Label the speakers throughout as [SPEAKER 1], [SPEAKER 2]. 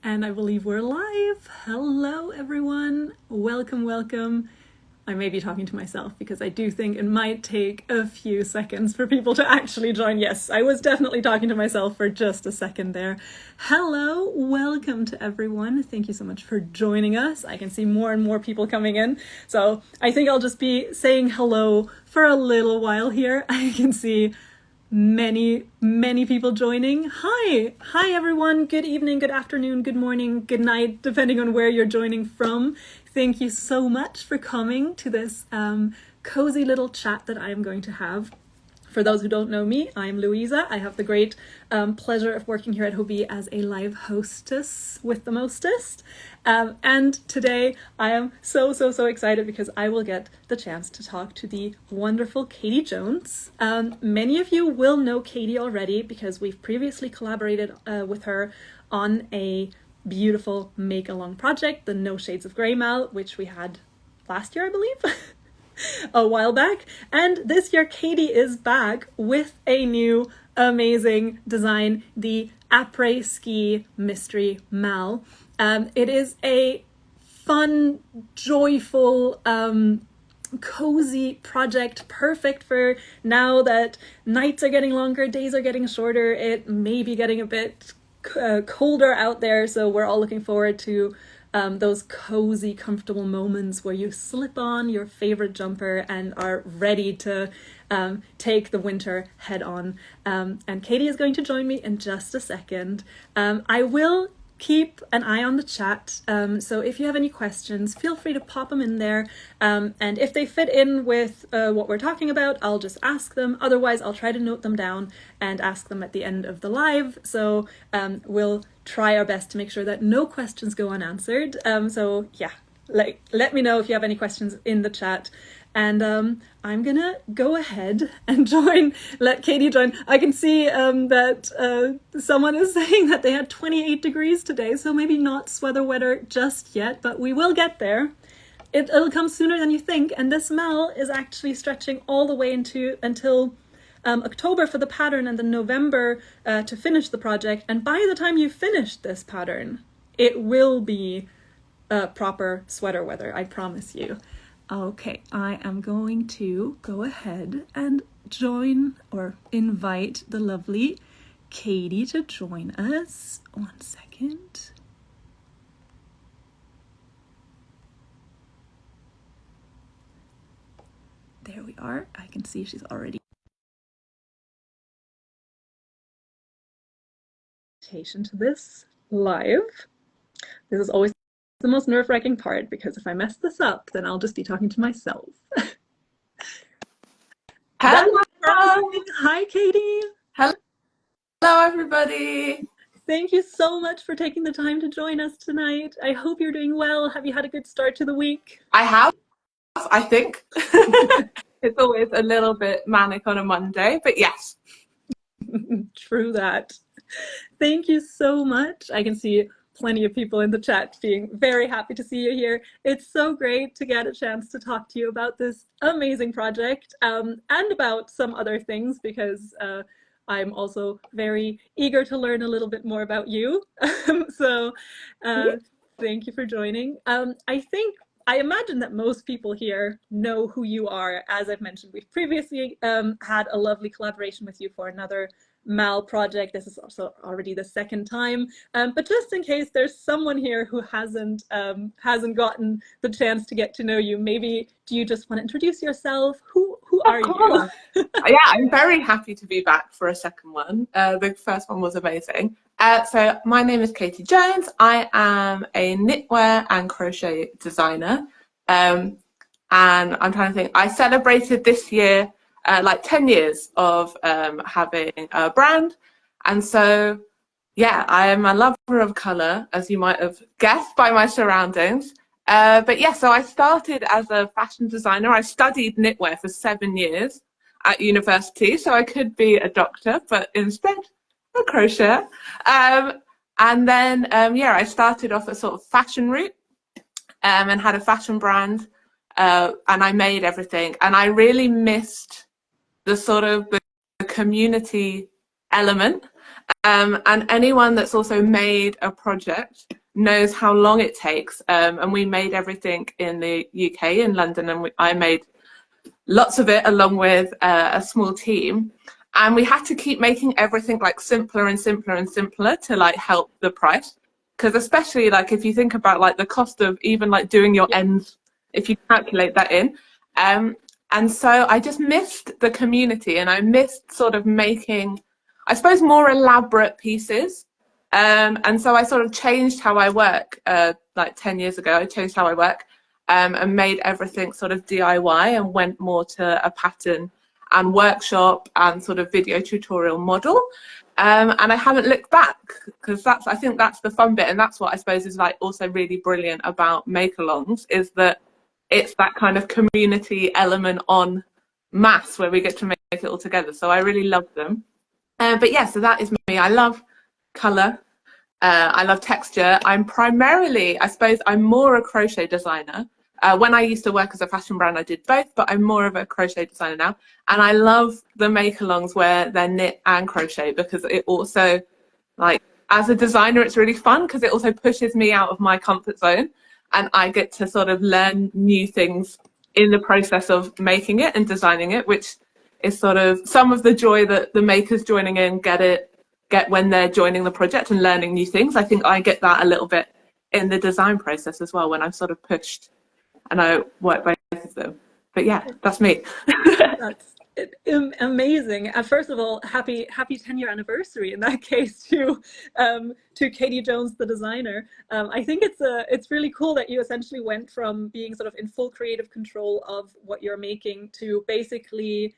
[SPEAKER 1] And I believe we're live. Hello, everyone. Welcome, welcome. I may be talking to myself because I do think it might take a few seconds for people to actually join. Yes, I was definitely talking to myself for just a second there. Hello, welcome to everyone. Thank you so much for joining us. I can see more and more people coming in. So I think I'll just be saying hello for a little while here. I can see many people joining. Hi everyone. Good evening, good afternoon, good morning, good night, depending on where you're joining from. Thank you so much for coming to this cozy little chat that I am going to have. For those who don't know me, I'm Louisa. I have the great pleasure of working here at Hobbii as a live hostess with the mostest. And today I am so excited because I will get the chance to talk to the wonderful Katie Jones. Many of you will know Katie already because we've previously collaborated with her on a beautiful make-along project, the No Shades of Grey Mal, which we had last year, I believe. A while back, and this year Katie is back with a new amazing design, the Après ski mystery mal. It is a fun, joyful, cozy project, perfect for now that nights are getting longer, days are getting shorter, it may be getting a bit colder out there, so we're all looking forward to those cozy, comfortable moments where you slip on your favorite jumper and are ready to take the winter head on. And Katie is going to join me in just a second. I will keep an eye on the chat, so if you have any questions, feel free to pop them in there, and if they fit in with what we're talking about, I'll just ask them. Otherwise, I'll try to note them down and ask them at the end of the live, so we'll try our best to make sure that no questions go unanswered. So yeah, let me know if you have any questions in the chat. And I'm gonna go ahead and let Katie join. I can see that someone is saying that they had 28 degrees today, so maybe not sweater weather just yet, but we will get there. It'll come sooner than you think, and this mal is actually stretching all the way until October for the pattern, and then November to finish the project. And by the time you finish this pattern, it will be proper sweater weather, I promise you. Okay, I am going to go ahead and join or invite the lovely Katie to join us. 1 second. There we are. I can see she's already. To this live. This is always the most nerve-wracking part because if I mess this up, then I'll just be talking to myself.
[SPEAKER 2] Hello.
[SPEAKER 1] Hi, Katie.
[SPEAKER 2] Hello, everybody.
[SPEAKER 1] Thank you so much for taking the time to join us tonight. I hope you're doing well. Have you had a good start to the week?
[SPEAKER 2] I have, I think. It's always a little bit manic on a Monday, but yes.
[SPEAKER 1] True that. Thank you so much. I can see plenty of people in the chat being very happy to see you here. It's so great to get a chance to talk to you about this amazing project and about some other things because I'm also very eager to learn a little bit more about you. So thank you for joining. I imagine that most people here know who you are. As I've mentioned, we've previously had a lovely collaboration with you for another mal project. This is also already the second time, but just in case there's someone here who hasn't gotten the chance to get to know you, maybe do you just want to introduce yourself? Who are you?
[SPEAKER 2] Yeah, I'm very happy to be back for a second one. The first one was amazing. So my name is Katie Jones. I am a knitwear and crochet designer, and I'm trying to think. I celebrated this year like 10 years of having a brand, and so yeah, I am a lover of colour, as you might have guessed by my surroundings. But yeah, so I started as a fashion designer. I studied knitwear for 7 years at university, so I could be a doctor, but instead a crocheter. And then yeah, I started off a sort of fashion route and had a fashion brand, and I made everything, and I really missed the sort of the community element. And anyone that's also made a project knows how long it takes. And we made everything in the UK, in London, and I made lots of it along with a small team. And we had to keep making everything like simpler and simpler and simpler to like help the price. Because especially like if you think about like the cost of even like doing your ends, if you calculate that in. And so I just missed the community, and I missed sort of making, I suppose, more elaborate pieces. And so I sort of changed how I work like 10 years ago. I changed how I work and made everything sort of DIY and went more to a pattern and workshop and sort of video tutorial model. And I haven't looked back, because I think that's the fun bit. And that's what I suppose is like also really brilliant about make-alongs, is that it's that kind of community element on mass where we get to make it all together. So I really love them. But yeah, so that is me. I love colour. I love texture. I'm primarily, I suppose, I'm more a crochet designer. When I used to work as a fashion brand, I did both, but I'm more of a crochet designer now. And I love the make-alongs where they're knit and crochet, because it also, like, as a designer, it's really fun because it also pushes me out of my comfort zone, and I get to sort of learn new things in the process of making it and designing it, which is sort of some of the joy that the makers joining in get when they're joining the project and learning new things. I think I get that a little bit in the design process as well, when I'm sort of pushed and I work both of them. But yeah, that's me.
[SPEAKER 1] That's amazing. First of all, happy 10-year anniversary in that case to Katie Jones, the designer. I think it's really cool that you essentially went from being sort of in full creative control of what you're making to basically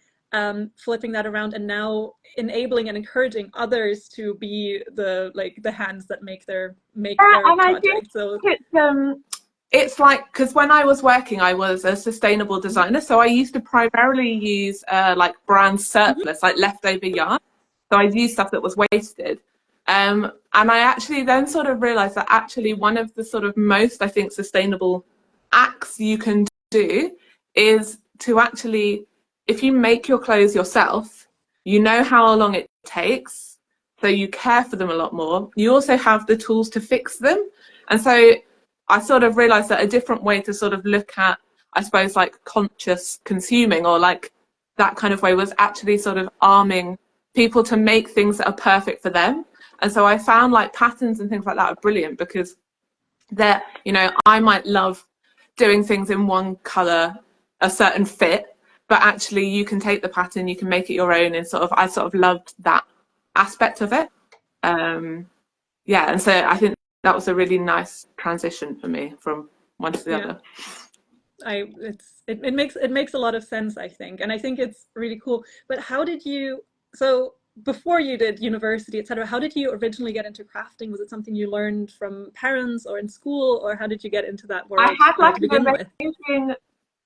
[SPEAKER 1] flipping that around and now enabling and encouraging others to be the hands that make their
[SPEAKER 2] And I think
[SPEAKER 1] project. So
[SPEAKER 2] it's like, because when I was working, I was a sustainable designer, so I used to primarily use like brand surplus, like leftover yarn. So I'd use stuff that was wasted. And I actually then sort of realized that actually one of the sort of most, I think, sustainable acts you can do is to actually, if you make your clothes yourself, you know how long it takes, so you care for them a lot more. You also have the tools to fix them. And so I sort of realized that a different way to sort of look at, I suppose, like conscious consuming or like that kind of way was actually sort of arming people to make things that are perfect for them. And so I found like patterns and things like that are brilliant, because they're, you know, I might love doing things in one color, a certain fit, but actually you can take the pattern, you can make it your own, and sort of I sort of loved that aspect of it. Yeah, and so I think that was a really nice transition for me from one to the other.
[SPEAKER 1] It makes a lot of sense, I think, and I think it's really cool. But how did you, so before you did university, etc., how did you originally get into crafting? Was it something you learned from parents or in school, or how did you get into that world
[SPEAKER 2] I had like
[SPEAKER 1] to begin with?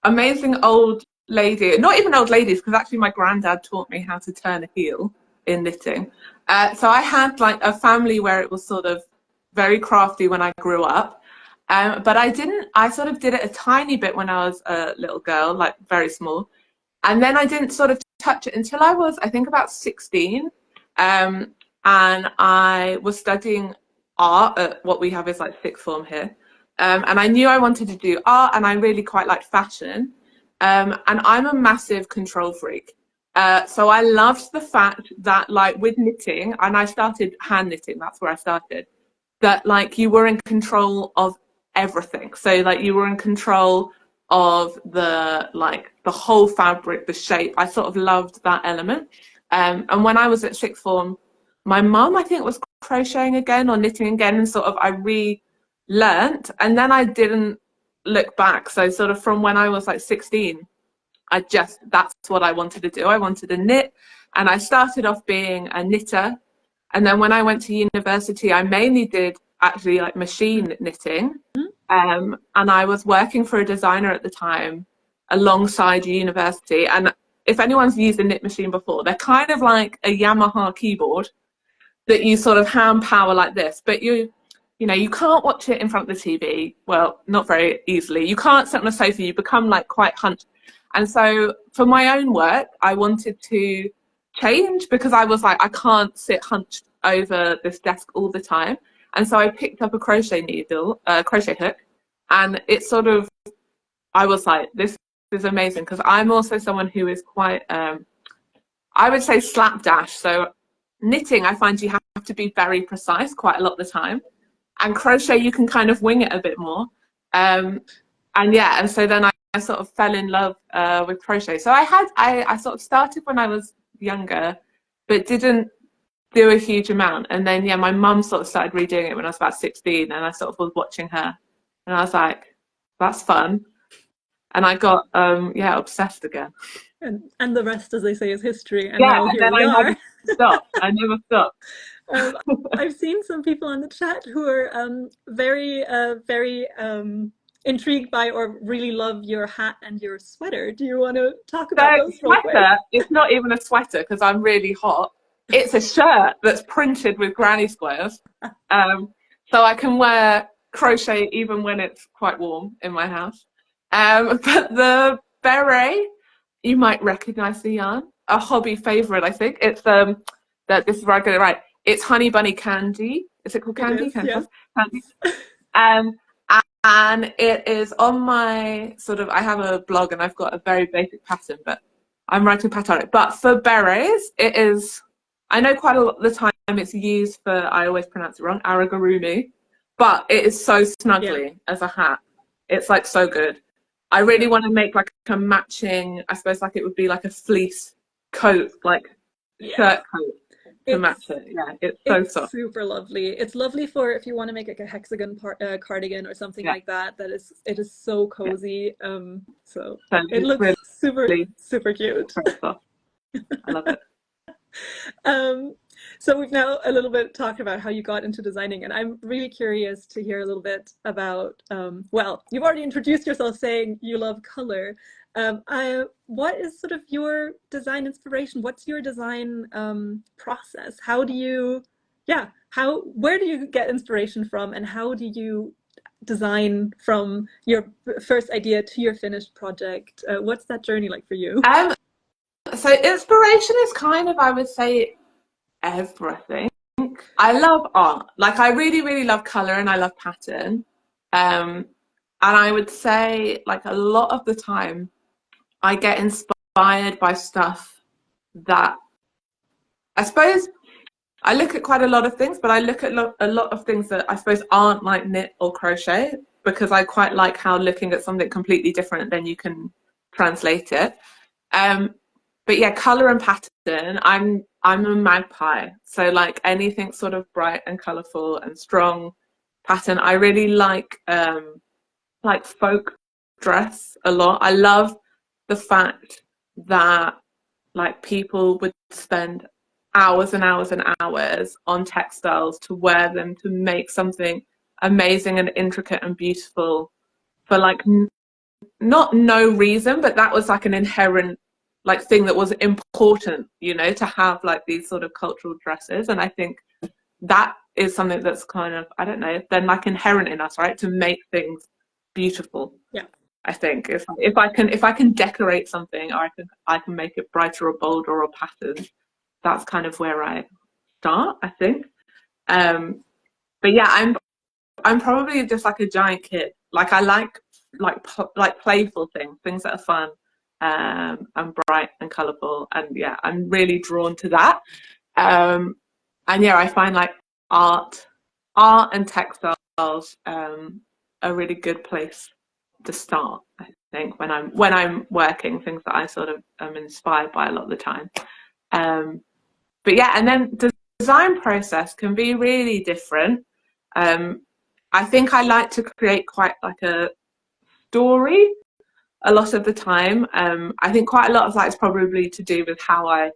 [SPEAKER 2] amazing old lady, not even old ladies, because actually my granddad taught me how to turn a heel in knitting. So I had like a family where it was sort of very crafty when I grew up. But I sort of did it a tiny bit when I was a little girl, like very small. And then I didn't sort of touch it until I was, I think, about 16. And I was studying art at what we have is like sixth form here. And I knew I wanted to do art, and I really quite liked fashion. And I'm a massive control freak. So I loved the fact that, like, with knitting, and I started hand knitting, that's where I started, that like you were in control of everything. So like you were in control of the whole fabric, the shape. I sort of loved that element. And when I was at sixth form, my mum, I think, was crocheting again or knitting again, and sort of I relearnt, and then I didn't look back. So sort of from when I was like 16, that's what I wanted to do. I wanted to knit, and I started off being a knitter. And then when I went to university, I mainly did actually like machine knitting. And I was working for a designer at the time alongside university. And if anyone's used a knit machine before, they're kind of like a Yamaha keyboard that you sort of hand power like this. But you know, you can't watch it in front of the TV. Well, not very easily. You can't sit on a sofa. You become like quite hunched. And so for my own work, I wanted to change because I was like, I can't sit hunched over this desk all the time. And so I picked up a crochet needle, crochet hook, and it sort of, I was like, this is amazing because I'm also someone who is quite, I would say slapdash. So knitting, I find you have to be very precise quite a lot of the time. And crochet, you can kind of wing it a bit more. And yeah, and so then I sort of fell in love with crochet. So I sort of started when I was younger, but didn't do a huge amount. And then, yeah, my mum sort of started redoing it when I was about 16, and I sort of was watching her. And I was like, that's fun. And I got, yeah, obsessed again.
[SPEAKER 1] And the rest, as they say, is history. And
[SPEAKER 2] Yeah,
[SPEAKER 1] now
[SPEAKER 2] and
[SPEAKER 1] here
[SPEAKER 2] then
[SPEAKER 1] we
[SPEAKER 2] I
[SPEAKER 1] are.
[SPEAKER 2] never stopped. I never stopped.
[SPEAKER 1] Um, I've seen some people on the chat who are very intrigued by or really love your hat and your sweater. Do you want to talk
[SPEAKER 2] So
[SPEAKER 1] about those real quick?
[SPEAKER 2] sweater, it's not even a sweater because I'm really hot. It's a shirt that's printed with granny squares. So I can wear crochet even when it's quite warm in my house. But the beret, you might recognize the yarn. A Hobbii favorite, I think. It's that this is where I get it right. It's Honey Bunny Candy. Is it called
[SPEAKER 1] It
[SPEAKER 2] Candy?
[SPEAKER 1] is, yes.
[SPEAKER 2] Candy. Um, and it is on my sort of, I have a blog and I've got a very basic pattern, but I'm writing a pattern on it. But for berets, it is, I know quite a lot of the time it's used for, I always pronounce it wrong, aragorumi, but it is so
[SPEAKER 1] Yeah,
[SPEAKER 2] snuggly as a hat. It's like so good. I really
[SPEAKER 1] yeah.
[SPEAKER 2] want to make like a matching, I suppose like it would be like a fleece coat, like
[SPEAKER 1] Yes.
[SPEAKER 2] shirt coat to match
[SPEAKER 1] It's
[SPEAKER 2] it. Yeah, it's so
[SPEAKER 1] it's
[SPEAKER 2] soft.
[SPEAKER 1] super lovely. It's lovely for if you want to make like a hexagon cardigan or something
[SPEAKER 2] Yeah,
[SPEAKER 1] like that. It is so
[SPEAKER 2] yeah.
[SPEAKER 1] cozy. So
[SPEAKER 2] So
[SPEAKER 1] it
[SPEAKER 2] it's
[SPEAKER 1] looks
[SPEAKER 2] really,
[SPEAKER 1] super
[SPEAKER 2] really
[SPEAKER 1] super cute.
[SPEAKER 2] very soft. I love it.
[SPEAKER 1] Um, so we've now a little bit talked about how you got into designing, and I'm really curious to hear a little bit about, well, you've already introduced yourself saying you love color. What is sort of your design inspiration? What's your design process? How do you, yeah, where do you get inspiration from, and how do you design from your first idea to your finished project? What's that journey like for you?
[SPEAKER 2] Um, so inspiration is kind of, I would say, everything. I love art. Like I really, really love color and I love pattern. And I would say like a lot of the time I get inspired by stuff that I suppose I look at quite a lot of things, but I look at a lot of things that I suppose aren't like knit or crochet because I quite like how looking at something completely different, then you can translate it. Um, but yeah, color and pattern. I'm a magpie, so like anything sort of bright and colorful and strong pattern. I really like folk dress a lot. I love the fact that like people would spend hours and hours and hours on textiles to wear them to make something amazing and intricate and beautiful for like not no reason, but that was like an inherent like thing that was important, you know, to have like these sort of cultural dresses. And I think that is something that's kind of, I don't know, then like inherent in us, right? To make things beautiful.
[SPEAKER 1] Yeah.
[SPEAKER 2] I think if I can decorate something or I can make it brighter or bolder or patterned, that's kind of where I start, I think. Um, but yeah, I'm probably just like a giant kid. Like I like playful things that are fun, and bright and colourful, and yeah, I'm really drawn to that. And yeah, I find like art, art and textiles, a really good place to start. I think when I'm working, things that I sort of am inspired by a lot of the time. Um, but yeah, and then the design process can be really different. Um, I think I like to create quite like a story a lot of the time. I think quite a lot of that is probably to do with how I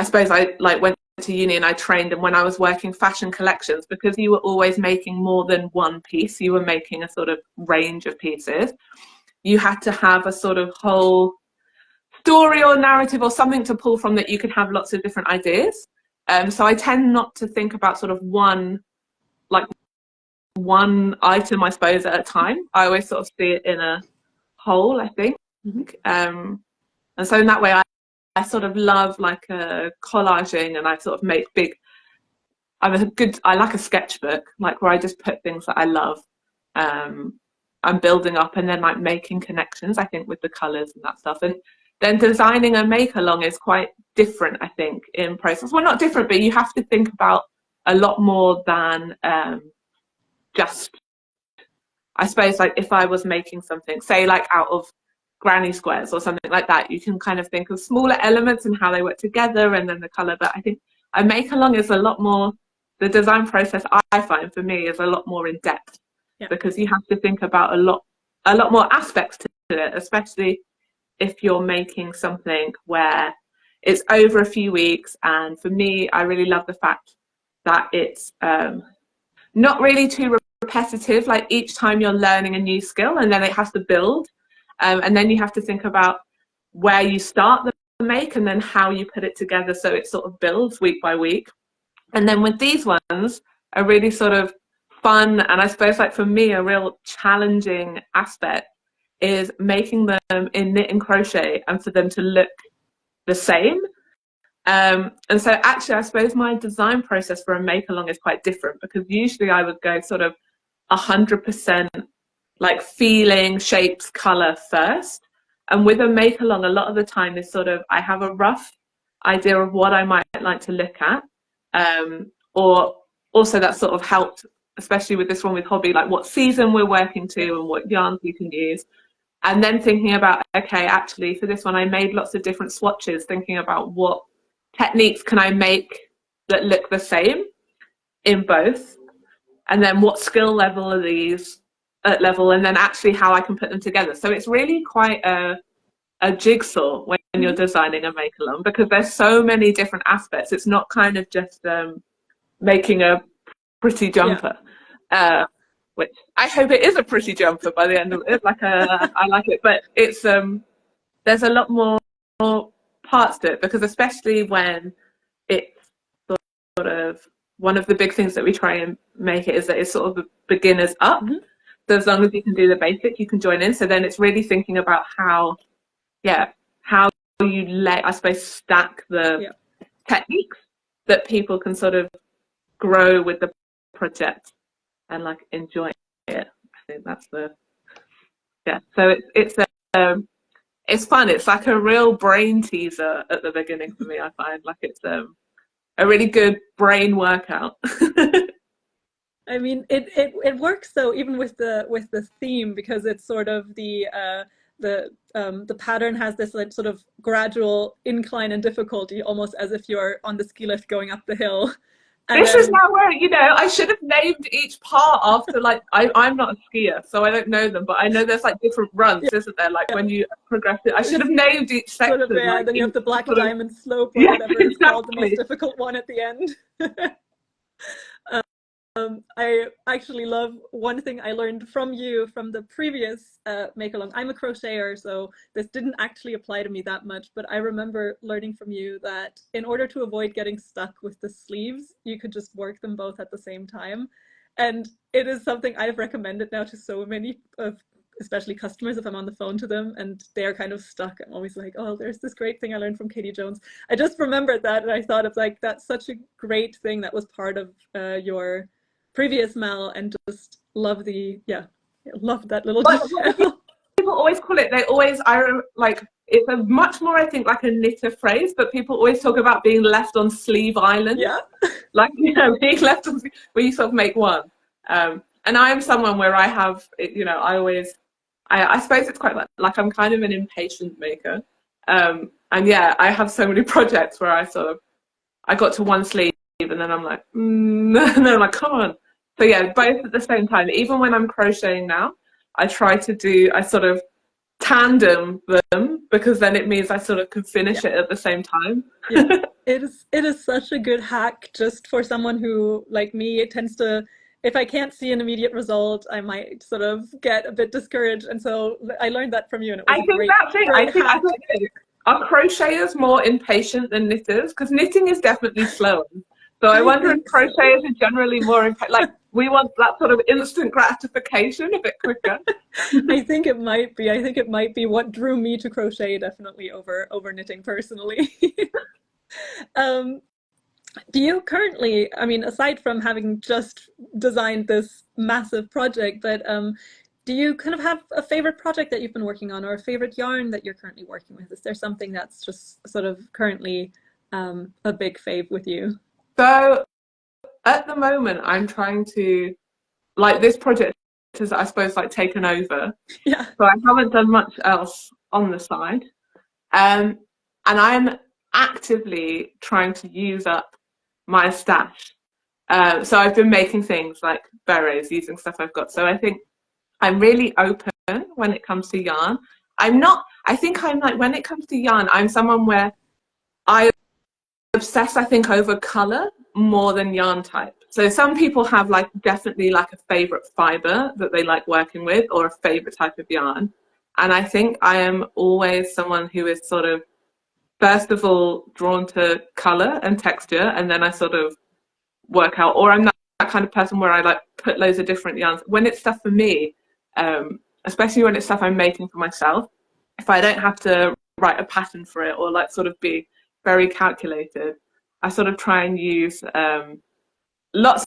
[SPEAKER 2] suppose I like went to uni and I trained, and when I was working fashion collections, because you were always making more than one piece, you were making a sort of range of pieces. You had to have a sort of whole story or narrative or something to pull from that you could have lots of different ideas. So I tend not to think about sort of like one item, I suppose, at a time. I always sort of see it in a whole, I think.
[SPEAKER 1] Mhm.
[SPEAKER 2] And so in that way, I sort of love like collaging, and I sort of make big. I like a sketchbook, like where I just put things that I love. I'm building up and then like making connections, I think, with the colors and that stuff. And then designing a make along is quite different, I think, in process. Well, not different, but you have to think about a lot more than just, I suppose, like if I was making something, say like out of granny squares or something like that, you can kind of think of smaller elements and how they work together and then the color. But I think a make along is a lot more, the design process I find for me is a lot more in depth, because you have to think about a lot more aspects to it, especially if you're making something where it's over a few weeks. And for me, I really love the fact that it's not really too repetitive, like each time you're learning a new skill and then it has to build. And then you have to think about where you start the make and then how you put it together so it sort of builds week by week. And then with these ones, a really sort of fun, and I suppose like for me, a real challenging aspect is making them in knit and crochet and for them to look the same. And so actually, I suppose my design process for a make along is quite different, because usually I would go sort of 100% like feeling, shapes, color first. And with a make along, a lot of the time is sort of, I have a rough idea of what I might like to look at. Or also that sort of helped, especially with this one with Hobbii, like what season we're working to and what yarns you can use. And then thinking about, okay, actually for this one, I made lots of different swatches, thinking about what techniques can I make that look the same in both. And then what skill level are these at level, and then actually how I can put them together. So it's really quite a jigsaw when you're designing a make along, because there's so many different aspects. It's not kind of just making a pretty jumper, which I hope it is a pretty jumper by the end of it. Like I like it, but it's there's a lot more parts to it, because especially when it's sort of, one of the big things that we try and make it is that it's sort of beginners up. So as long as you can do the basic, you can join in. So then it's really thinking about how you I suppose, stack the techniques that people can sort of grow with the project and like enjoy it. I think that's so it's fun. It's like a real brain teaser at the beginning for me. I find like it's a really good brain workout.
[SPEAKER 1] I mean, it works though, even with the theme, because it's sort of the pattern has this like sort of gradual incline and difficulty, almost as if you're on the ski lift going up the hill. And
[SPEAKER 2] this is now where, I should have named each part after, like, I'm not a skier, so I don't know them, but I know there's like different runs, isn't there? Like when you progress it, I should have named each section.
[SPEAKER 1] Sort of,
[SPEAKER 2] like,
[SPEAKER 1] then you have the black diamond slope, or whatever it's called, the most difficult one at the end. I actually love one thing I learned from you from the previous make along. I'm a crocheter, so this didn't actually apply to me that much, but I remember learning from you that in order to avoid getting stuck with the sleeves, you could just work them both at the same time. And it is something I've recommended now to so many of, especially customers, if I'm on the phone to them and they're kind of stuck. I'm always like, oh, there's this great thing I learned from Katie Jones. I just remembered that, and I thought it's like, that's such a great thing that was part of your previous Mel, and just love love that little detail.
[SPEAKER 2] People always call it, it's a much more, I think, like a knitter phrase, but people always talk about being left on Sleeve Island. Like, being left on, where you sort of make one. And I am someone where I have, I suppose it's quite like I'm kind of an impatient maker. And I have so many projects where I got to one sleeve and then I'm like, and then I'm like, come on. So both at the same time. Even when I'm crocheting now, I sort of tandem them, because then it means I sort of can finish it at the same time.
[SPEAKER 1] It is such a good hack, just for someone who, like me, it tends to, if I can't see an immediate result, I might sort of get a bit discouraged. And so I learned that from you, and it was I think
[SPEAKER 2] are crocheters more impatient than knitters? Because knitting is definitely slower. So I wonder if crocheters are generally more like We want that sort of instant gratification a bit quicker.
[SPEAKER 1] I think it might be. I think it might be what drew me to crochet definitely over knitting personally. um, do you currently, I mean, aside from having just designed this massive project, but do you kind of have a favorite project that you've been working on or a favorite yarn that you're currently working with? Is there something that's just sort of currently a big fave with you?
[SPEAKER 2] So at the moment, I'm trying to, like, this project has, I suppose, like taken over.
[SPEAKER 1] Yeah.
[SPEAKER 2] So I haven't done much else on the side. Um, and I'm actively trying to use up my stash. So I've been making things like berets using stuff I've got. So I think I'm really open when it comes to yarn. I'm not, I think I'm like, when it comes to yarn, I'm someone where I obsess, I think, over color more than yarn type. So some people have like definitely like a favorite fiber that they like working with or a favorite type of yarn. And I think I am always someone who is sort of, first of all, drawn to color and texture, and then I sort of work out, or I'm that kind of person where I like put loads of different yarns. When it's stuff for me, especially when it's stuff I'm making for myself, if I don't have to write a pattern for it or like sort of be very calculated, I sort of try and use lots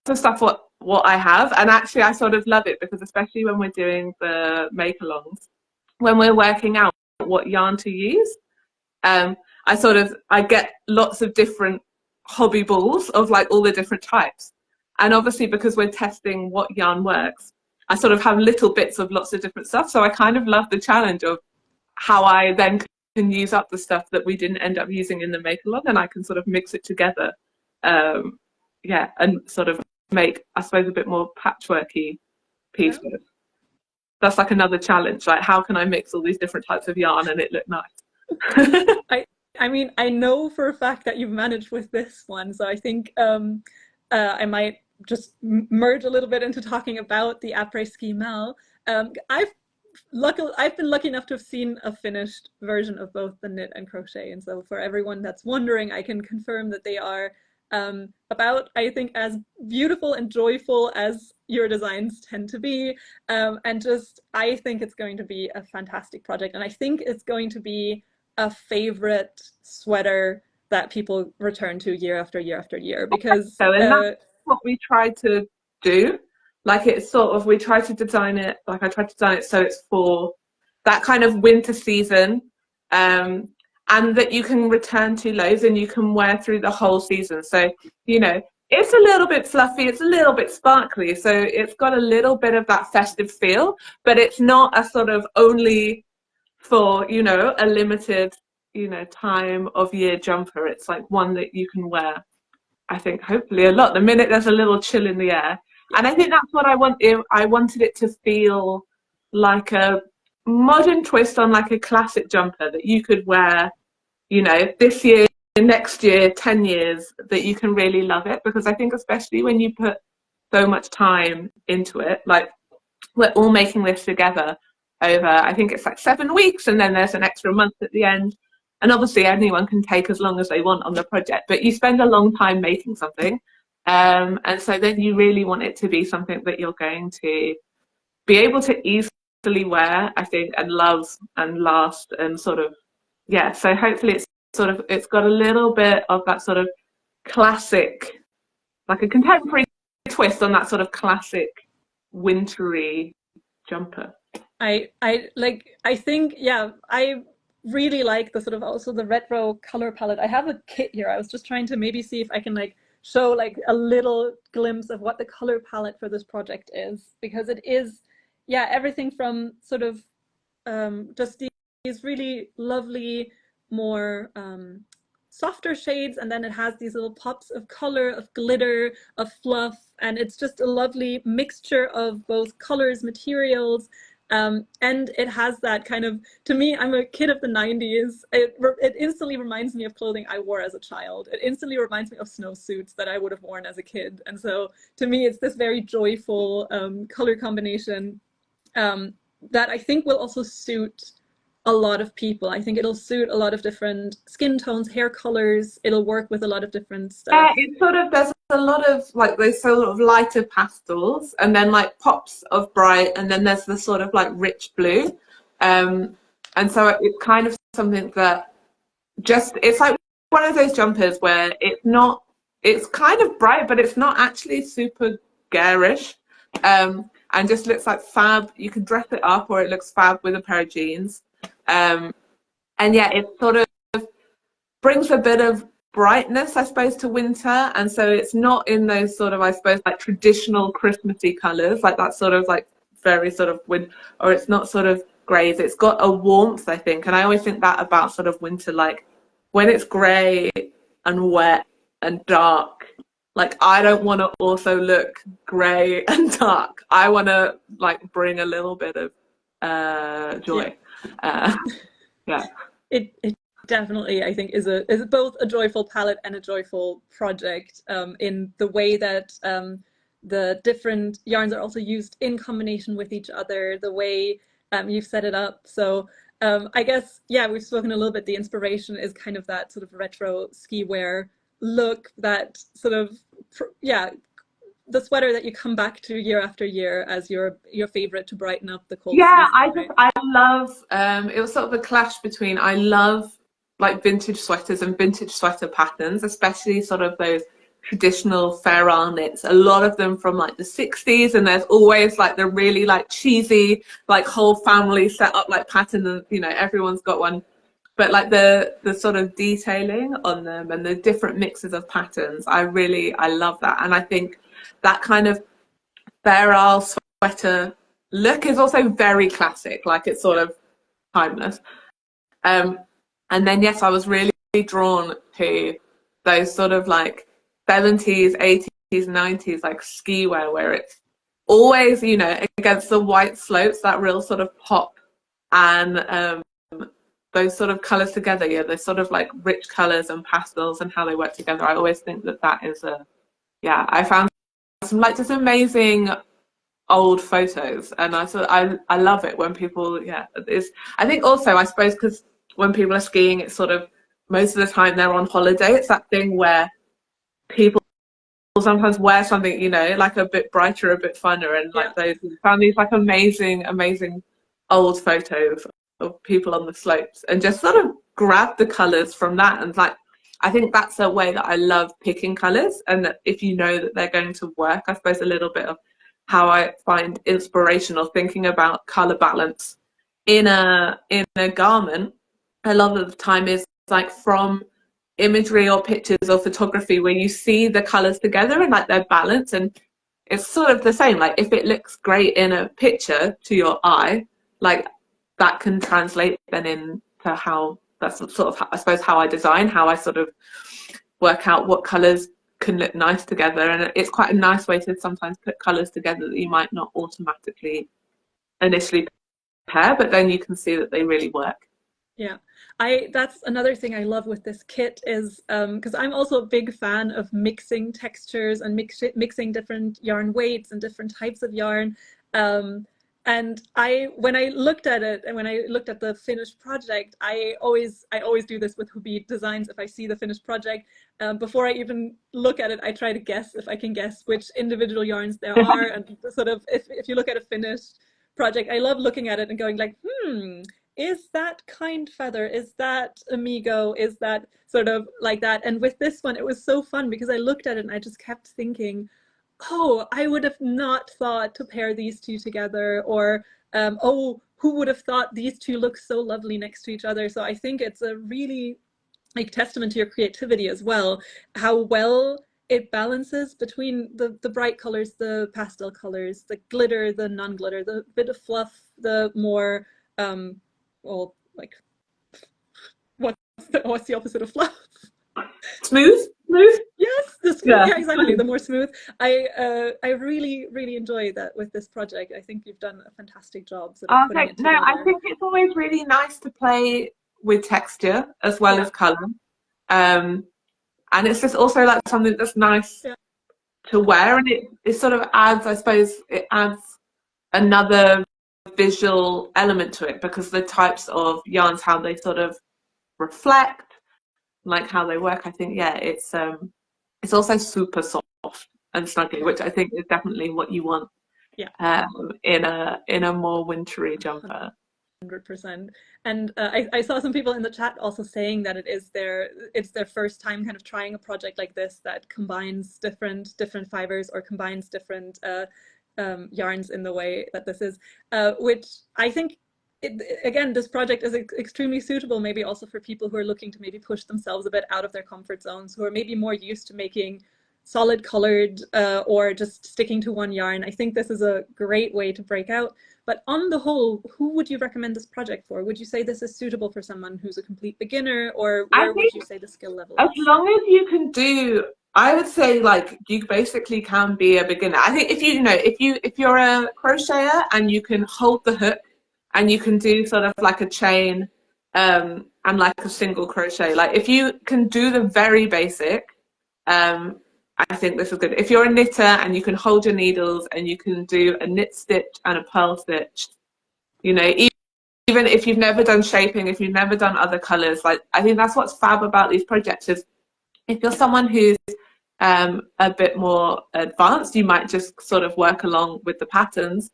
[SPEAKER 2] of stuff what I have. And actually I sort of love it because especially when we're doing the make alongs, when we're working out what yarn to use, um, I get lots of different hobby balls of like all the different types. And obviously because we're testing what yarn works, I sort of have little bits of lots of different stuff. So I kind of love the challenge of how I then can use up the stuff that we didn't end up using in the make along, and I can sort of mix it together. Yeah, and sort of make, I suppose, a bit more patchworky
[SPEAKER 1] Yeah.
[SPEAKER 2] pieces. That's like another challenge. Like, how can I mix all these different types of yarn and it look nice?
[SPEAKER 1] I I mean, I know for a fact that you've managed with this one, so I think I might just merge a little bit into talking about the Après Ski Mal. I've been lucky enough to have seen a finished version of both the knit and crochet, and so for everyone that's wondering, I can confirm that they are about, I think, as beautiful and joyful as your designs tend to be, and just I think it's going to be a fantastic project, and I think it's going to be a favorite sweater that people return to year after year after year because
[SPEAKER 2] So, and that's what we try to do. Like, it's sort of, we try to design it, like I tried to design it so it's for that kind of winter season, um, and that you can return to loads and you can wear through the whole season. So, you know, it's a little bit fluffy, it's a little bit sparkly, so it's got a little bit of that festive feel, but it's not a sort of only for, you know, a limited, you know, time of year jumper. It's like one that you can wear, I think, hopefully a lot the minute there's a little chill in the air. And
[SPEAKER 1] yeah.
[SPEAKER 2] I think that's what I want. I wanted it to feel like a modern twist on like a classic jumper that you could wear, you know, this year, next year, 10 years, that you can really love it. Because I think especially when you put so much time into it, like we're all making this together over, I think it's like 7 weeks, and then there's an extra month at the end. And obviously anyone can take as long as they want on the project, but you spend a long time making something. And so then you really want it to be something that you're going to be able to easily wear, I think, and love and last and sort of, yeah. So hopefully it's sort of, it's got a little bit of that sort of classic, like a contemporary twist on that sort of classic wintry jumper.
[SPEAKER 1] I think, yeah, I really like the sort of also the retro color palette. I have a kit here. I was just trying to maybe see if I can like show like a little glimpse of what the color palette for this project is because it is, yeah, everything from sort of just these really lovely, more softer shades, and then it has these little pops of color, of glitter, of fluff, and it's just a lovely mixture of both colors, materials, and it has that kind of, to me, I'm a kid of the 90s. It instantly reminds me of clothing I wore as a child. It instantly reminds me of snowsuits that I would have worn as a kid. And so to me, it's this very joyful color combination that I think will also suit a lot of people. I think it'll suit a lot of different skin tones, hair colors. It'll work with a lot of different stuff.
[SPEAKER 2] It's sort of, there's a lot of like those sort of lighter pastels, and then like pops of bright, and then there's the sort of like rich blue. Um, and so it's kind of something that just, it's like one of those jumpers where it's not, it's kind of bright, but it's not actually super garish. And just looks like fab. You can dress it up, or it looks fab with a pair of jeans. And yeah, it sort of brings a bit of brightness, I suppose, to winter. And so it's not in those sort of, I suppose, like traditional Christmassy colours, like that sort of like very sort of wind, or it's not sort of greys. It's got a warmth, I think. And I always think that about sort of winter, like when it's grey and wet and dark, like I don't want to also look grey and dark. I want to like bring a little bit of joy.
[SPEAKER 1] Yeah.
[SPEAKER 2] Yeah.
[SPEAKER 1] It definitely, I think, is both a joyful palette and a joyful project, in the way that the different yarns are also used in combination with each other, the way you've set it up. So I guess, yeah, we've spoken a little bit. The inspiration is kind of that sort of retro ski wear look, that sort of, yeah, the sweater that you come back to year after year as your favorite to brighten up the cold
[SPEAKER 2] Yeah,
[SPEAKER 1] season, right?
[SPEAKER 2] I love it was sort of a clash between, I love like vintage sweaters and vintage sweater patterns, especially sort of those traditional fair isle knits, a lot of them from like the 60s, and there's always like the really like cheesy like whole family set up like pattern, and you know everyone's got one, but like the sort of detailing on them and the different mixes of patterns, I love that. And I think that kind of fair isle sweater look is also very classic, like it's sort of timeless. Um, and then yes, I was really drawn to those sort of like 70s, 80s, 90s like ski wear, where it's always, you know, against the white slopes, that real sort of pop, and those sort of colors together. Yeah, those sort of like rich colors and pastels and how they work together. I always think that that is a, yeah, I found some like just amazing old photos, and I love it when people, yeah, it's, I think also, I suppose, because when people are skiing, it's sort of most of the time they're on holiday. It's that thing where people sometimes wear something, you know, like a bit brighter, a bit funner, and
[SPEAKER 1] Yeah.
[SPEAKER 2] like those, found these like amazing old photos of people on the slopes, and just sort of grab the colors from that. And like, I think that's a way that I love picking colors, and that if you know that they're going to work, I suppose a little bit of how I find inspirational thinking about color balance in a garment a lot of the time is like from imagery or pictures or photography, where you see the colors together and like they're balanced. And it's sort of the same, like if it looks great in a picture to your eye, like that can translate then into how, that's sort of, I suppose, how I design, how I sort of work out what colors can look nice together. And it's quite a nice way to sometimes put colors together that you might not automatically initially pair, but then you can see that they really work.
[SPEAKER 1] Yeah, I that's another thing I love with this kit is, because I'm also a big fan of mixing textures and mixing different yarn weights and different types of yarn. And when I looked at it and when I looked at the finished project, I always do this with Hobbii designs. If I see the finished project, before I even look at it, I try to guess if I can guess which individual yarns there are, and sort of if you look at a finished project, I love looking at it and going like, is that kind feather, is that amigo, is that sort of like that. And with this one it was so fun because I looked at it and I just kept thinking, oh, I would have not thought to pair these two together, or oh, who would have thought these two look so lovely next to each other. So I think it's a really like testament to your creativity as well, how well it balances between the bright colors, the pastel colors, the glitter, the non-glitter, the bit of fluff, the more well, like what's the opposite of fluff?
[SPEAKER 2] Smooth.
[SPEAKER 1] Yes, the smooth.
[SPEAKER 2] Yeah.
[SPEAKER 1] Yeah, exactly. The more smooth. I really enjoy that with this project. I think you've done a fantastic job sort of putting
[SPEAKER 2] Okay,
[SPEAKER 1] it
[SPEAKER 2] no, I
[SPEAKER 1] together.
[SPEAKER 2] think it's always really nice to play with texture as well
[SPEAKER 1] Yeah,
[SPEAKER 2] as color. Um, and it's just also like something that's nice
[SPEAKER 1] yeah,
[SPEAKER 2] to wear, and it sort of adds, I suppose, it adds another visual element to it, because the types of yarns, how they sort of reflect, like how they work, I think, yeah, it's also super soft and snuggly, which I think is definitely what you want,
[SPEAKER 1] Yeah.
[SPEAKER 2] in a more wintry jumper.
[SPEAKER 1] 100%. And I saw some people in the chat also saying that it's their first time kind of trying a project like this that combines different fibers, or combines different yarns in the way that this is, which I think, again, this project is extremely suitable maybe also for people who are looking to maybe push themselves a bit out of their comfort zones, who are maybe more used to making solid colored or just sticking to one yarn. I think this is a great way to break out. But on the whole, who would you recommend this project for? Would you say this is suitable for someone who's a complete beginner, or where would you say the skill level
[SPEAKER 2] As
[SPEAKER 1] is?
[SPEAKER 2] long as you can do, I would say, like, you basically can be a beginner. I think if if you're a crocheter and you can hold the hook and you can do sort of like a chain, and like a single crochet, like if you can do the very basic, I think this is good. If you're a knitter and you can hold your needles and you can do a knit stitch and a purl stitch, you know, even if you've never done shaping, if you've never done other colors, like, I think that's what's fab about these projects is, if you're someone who's a bit more advanced, you might just sort of work along with the patterns.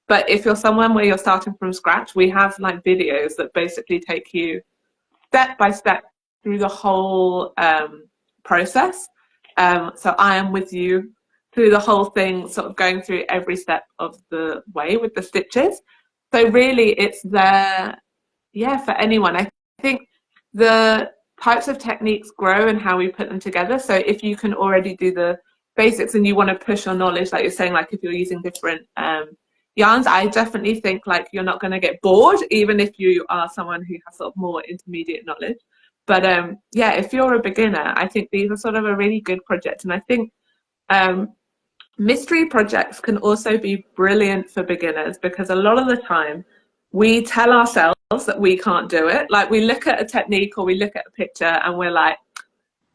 [SPEAKER 2] But if you're someone where you're starting from scratch, we have like videos that basically take you step by step through the whole process. So I am with you through the whole thing, sort of going through every step of the way with the stitches. So really it's there, yeah, for anyone. I think the types of techniques grow and how we put them together. So if you can already do the basics and you want to push your knowledge, like you're saying, like if you're using different yarns, I definitely think like you're not going to get bored, even if you are someone who has sort of more intermediate knowledge. But yeah, if you're a beginner, I think these are sort of a really good project. And I think mystery projects can also be brilliant for beginners, because a lot of the time we tell ourselves that we can't do it. Like we look at a technique or we look at a picture and we're like,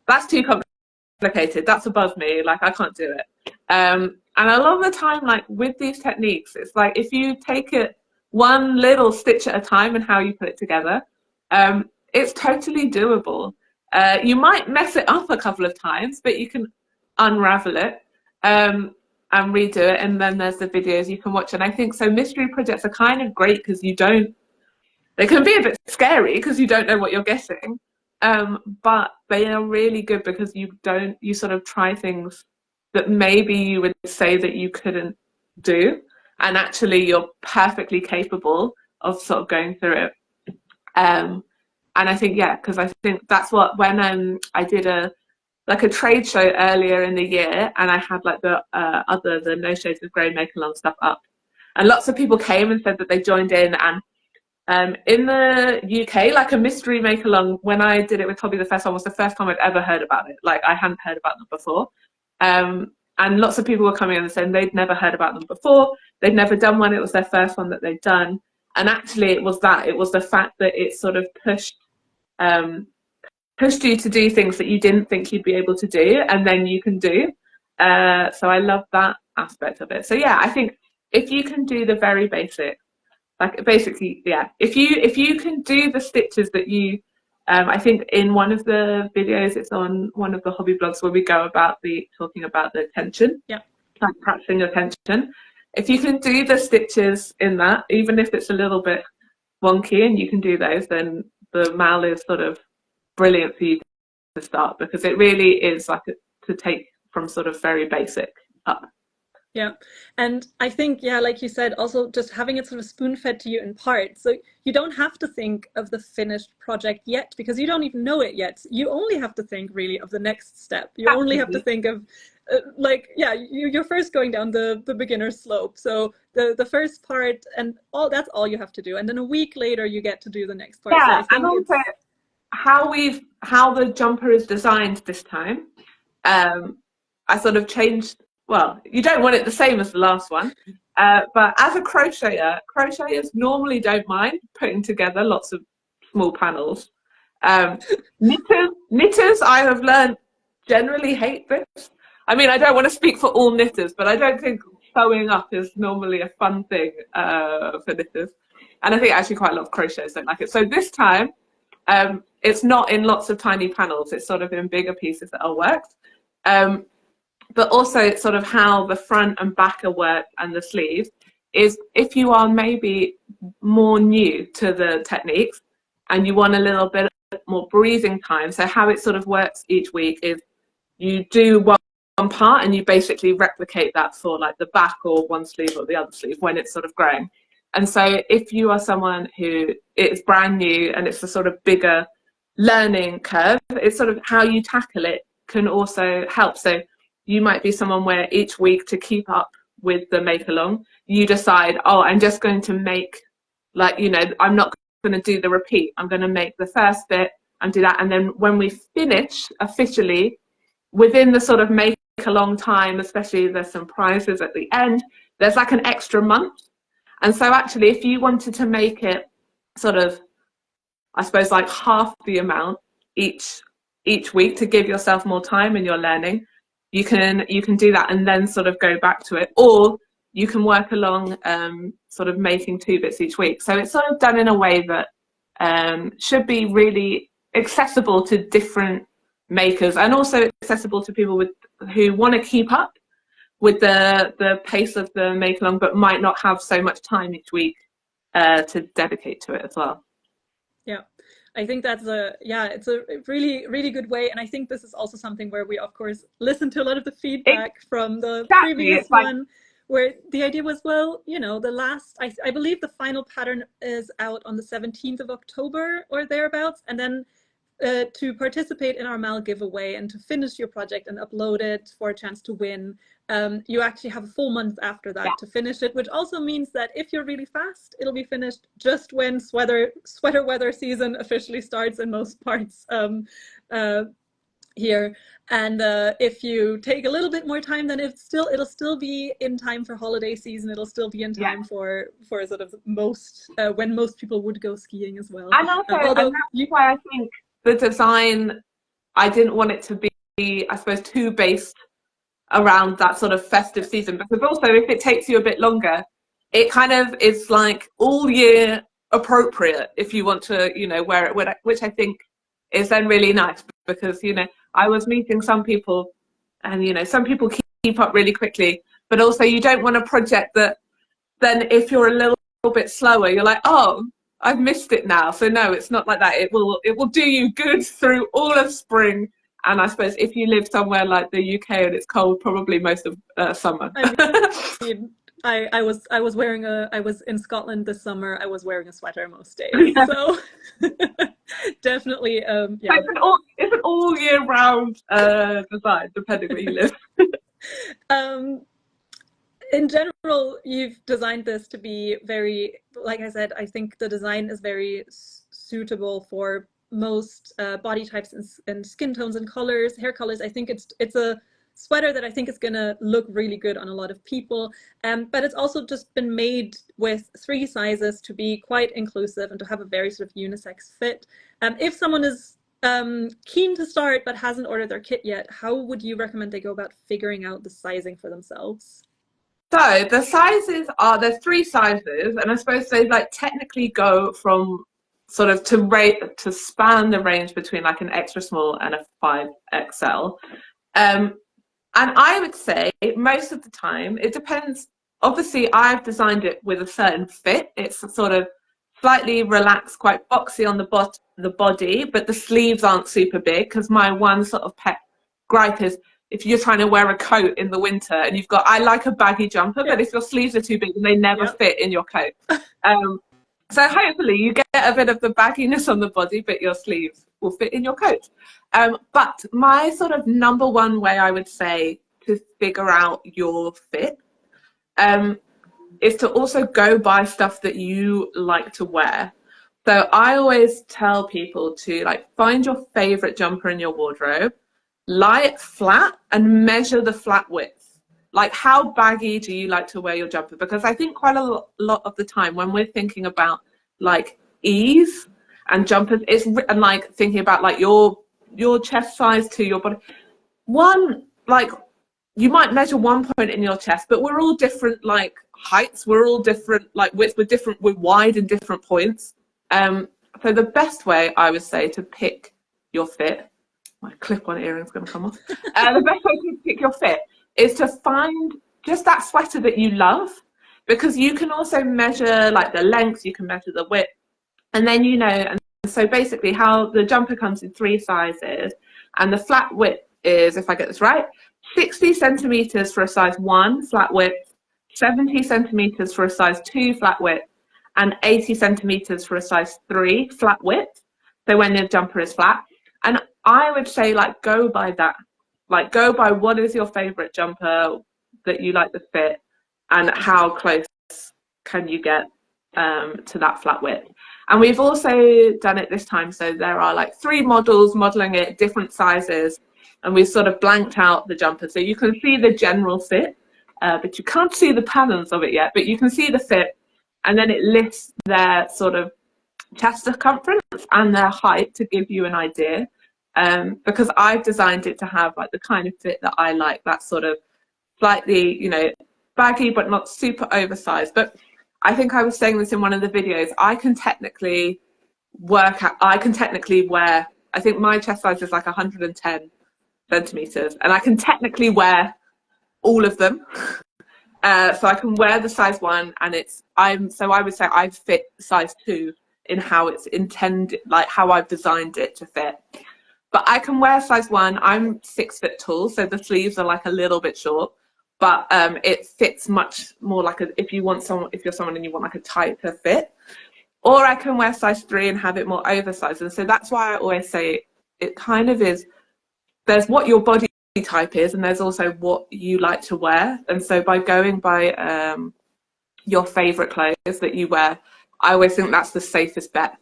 [SPEAKER 2] that's too complicated, that's above me, like I can't do it. And a lot of the time, like with these techniques, it's like if you take it one little stitch at a time and how you put it together, it's totally doable. You might mess it up a couple of times, but you can unravel it and redo it. And then there's the videos you can watch. And I think so mystery projects are kind of great because they can be a bit scary because you don't know what you're getting. But they are really good because you sort of try things that maybe you would say that you couldn't do, and actually you're perfectly capable of sort of going through it. And I think, yeah, because I think that's what, when I did a trade show earlier in the year, and I had like the No Shades of Grey make along stuff up, and lots of people came and said that they joined in. And in the UK, like a mystery make along, when I did it with Hobbii, the first one was the first time I'd ever heard about it. Like I hadn't heard about them before. And lots of people were coming in and saying they'd never heard about them before. They'd never done one. It was their first one that they'd done. And actually it was the fact that it sort of pushed you to do things that you didn't think you'd be able to do, and then you can do. So I love that aspect of it. So yeah, I think if you can do the very basic, like basically, yeah, if you can do the stitches that you, I think in one of the videos, it's on one of the Hobbii blogs where we go about talking about the tension,
[SPEAKER 1] yeah,
[SPEAKER 2] like practicing your tension. If you can do the stitches in that, even if it's a little bit wonky, and you can do those, then the mal is sort of brilliant for you to start, because it really is like to take from sort of very basic up.
[SPEAKER 1] Yeah. And I think, yeah, like you said, also just having it sort of spoon fed to you in parts. So you don't have to think of the finished project yet, because you don't even know it yet. You only have to think really of the next step. You only have to think of you're first going down the beginner slope. So the first part, and that's all you have to do. And then a week later, you get to do the next part.
[SPEAKER 2] Yeah,
[SPEAKER 1] so
[SPEAKER 2] and also how the jumper is designed this time. I sort of changed. Well, you don't want it the same as the last one, but as a crocheter, crocheters normally don't mind putting together lots of small panels. Knitters, I have learned, generally hate this. I mean, I don't want to speak for all knitters, but I don't think sewing up is normally a fun thing for knitters. And I think actually quite a lot of crocheters don't like it. So this time, it's not in lots of tiny panels. It's sort of in bigger pieces that are worked. But also it's sort of how the front and back are worked and the sleeves is if you are maybe more new to the techniques and you want a little bit more breathing time. So how it sort of works each week is you do one part and you basically replicate that for like the back or one sleeve or the other sleeve when it's sort of growing. And so if you are someone who is brand new and it's a sort of bigger learning curve, it's sort of how you tackle it can also help. So you might be someone where each week to keep up with the make along, you decide, oh, I'm just going to make, like, you know, I'm not going to do the repeat. I'm going to make the first bit and do that. And then when we finish officially, within the sort of make along time, especially there's some prizes at the end, there's like an extra month. And so actually, if you wanted to make it sort of, I suppose, like half the amount each week to give yourself more time in your learning, you can do that and then sort of go back to it, or you can work along sort of making 2 bits each week. So it's sort of done in a way that should be really accessible to different makers and also accessible to people who want to keep up with the pace of the make along but might not have so much time each week to dedicate to it as well.
[SPEAKER 1] Yeah, I think that's it's a really, really good way. And I think this is also something where we, of course, listen to a lot of the feedback from the previous one, where the idea was, well, you know, the last, I believe the final pattern is out on the 17th of October or thereabouts. And then to participate in our MAL giveaway and to finish your project and upload it for a chance to win, you actually have a full month after that to finish it, which also means that if you're really fast, it'll be finished just when sweater weather season officially starts in most parts here. And if you take a little bit more time, then it'll still be in time for holiday season. It'll still be in time for sort of most when most people would go skiing as well.
[SPEAKER 2] And also, and that's why I think the design, I didn't want it to be, I suppose, too based around that sort of festive season, because also if it takes you a bit longer, it kind of is like all year appropriate if you want to, you know, wear it, which I think is then really nice, because, you know, I was meeting some people and, you know, some people keep up really quickly, but also you don't want a project that then if you're a little bit slower, you're like, oh, I've missed it now. So no, it's not like that. It will do you good through all of spring. And I suppose if you live somewhere like the UK and it's cold, probably most of summer.
[SPEAKER 1] I mean, I was in Scotland this summer. I was wearing a sweater most days.
[SPEAKER 2] Yeah.
[SPEAKER 1] So definitely, yeah.
[SPEAKER 2] It's an all year round design, depending where you live.
[SPEAKER 1] In general, you've designed this to be very, like I said, I think the design is very suitable for most body types and skin tones and colors, hair colors. I think it's a sweater that I think is going to look really good on a lot of people. But it's also just been made with 3 sizes to be quite inclusive and to have a very sort of unisex fit. If someone is keen to start but hasn't ordered their kit yet, how would you recommend they go about figuring out the sizing for themselves?
[SPEAKER 2] So the sizes there's 3 sizes, and I suppose they like technically go from sort of to span the range between like an extra small and a 5XL. And I would say most of the time, it depends. Obviously, I've designed it with a certain fit. It's sort of slightly relaxed, quite boxy on the body, but the sleeves aren't super big, because my one sort of pet gripe is if you're trying to wear a coat in the winter and you've got, I like a baggy jumper, but if your sleeves are too big, they never fit in your coat. So hopefully you get a bit of the bagginess on the body, but your sleeves will fit in your coat. But my sort of number one way I would say to figure out your fit is to also go buy stuff that you like to wear. So I always tell people to like find your favorite jumper in your wardrobe, lie it flat and measure the flat width. Like, how baggy do you like to wear your jumper? Because I think quite a lot of the time when we're thinking about like ease and jumpers, and like thinking about like your chest size to your body, one, like you might measure one point in your chest, but we're all different, like heights. We're all different, like width. We're wide in different points. So the best way I would say to pick your fit, my clip-on earring's going to come off. The best way to pick your fit is to find just that sweater that you love, because you can also measure like the length, you can measure the width, and then you know. And so basically, how the jumper comes in 3 sizes, and the flat width is, if I get this right, 60 centimeters for a size 1 flat width, 70 centimeters for a size 2 flat width, and 80 centimeters for a size 3 flat width. So when your jumper is flat. And I would say, like, go by that. Like, go by what is your favorite jumper that you like the fit, and how close can you get to that flat width. And we've also done it this time. So there are like 3 models modeling it, different sizes. And we've sort of blanked out the jumper. So you can see the general fit, but you can't see the patterns of it yet, but you can see the fit. And then it lists their sort of chest circumference and their height to give you an idea. Because I've designed it to have like the kind of fit that I like, that sort of slightly, you know, baggy, but not super oversized. But I think I was saying this in one of the videos, I can technically wear, I think my chest size is like 110 centimeters, and I can technically wear all of them. So I can wear the size 1, and I would say I fit size 2 in how it's intended, like how I've designed it to fit. But I can wear size 1. I'm 6 foot tall, so the sleeves are like a little bit short, but it fits much more like if you're someone and you want like a tighter fit. Or I can wear size 3 and have it more oversized. And so that's why I always say it kind of is, there's what your body type is, and there's also what you like to wear. And so by going by your favorite clothes that you wear, I always think that's the safest bet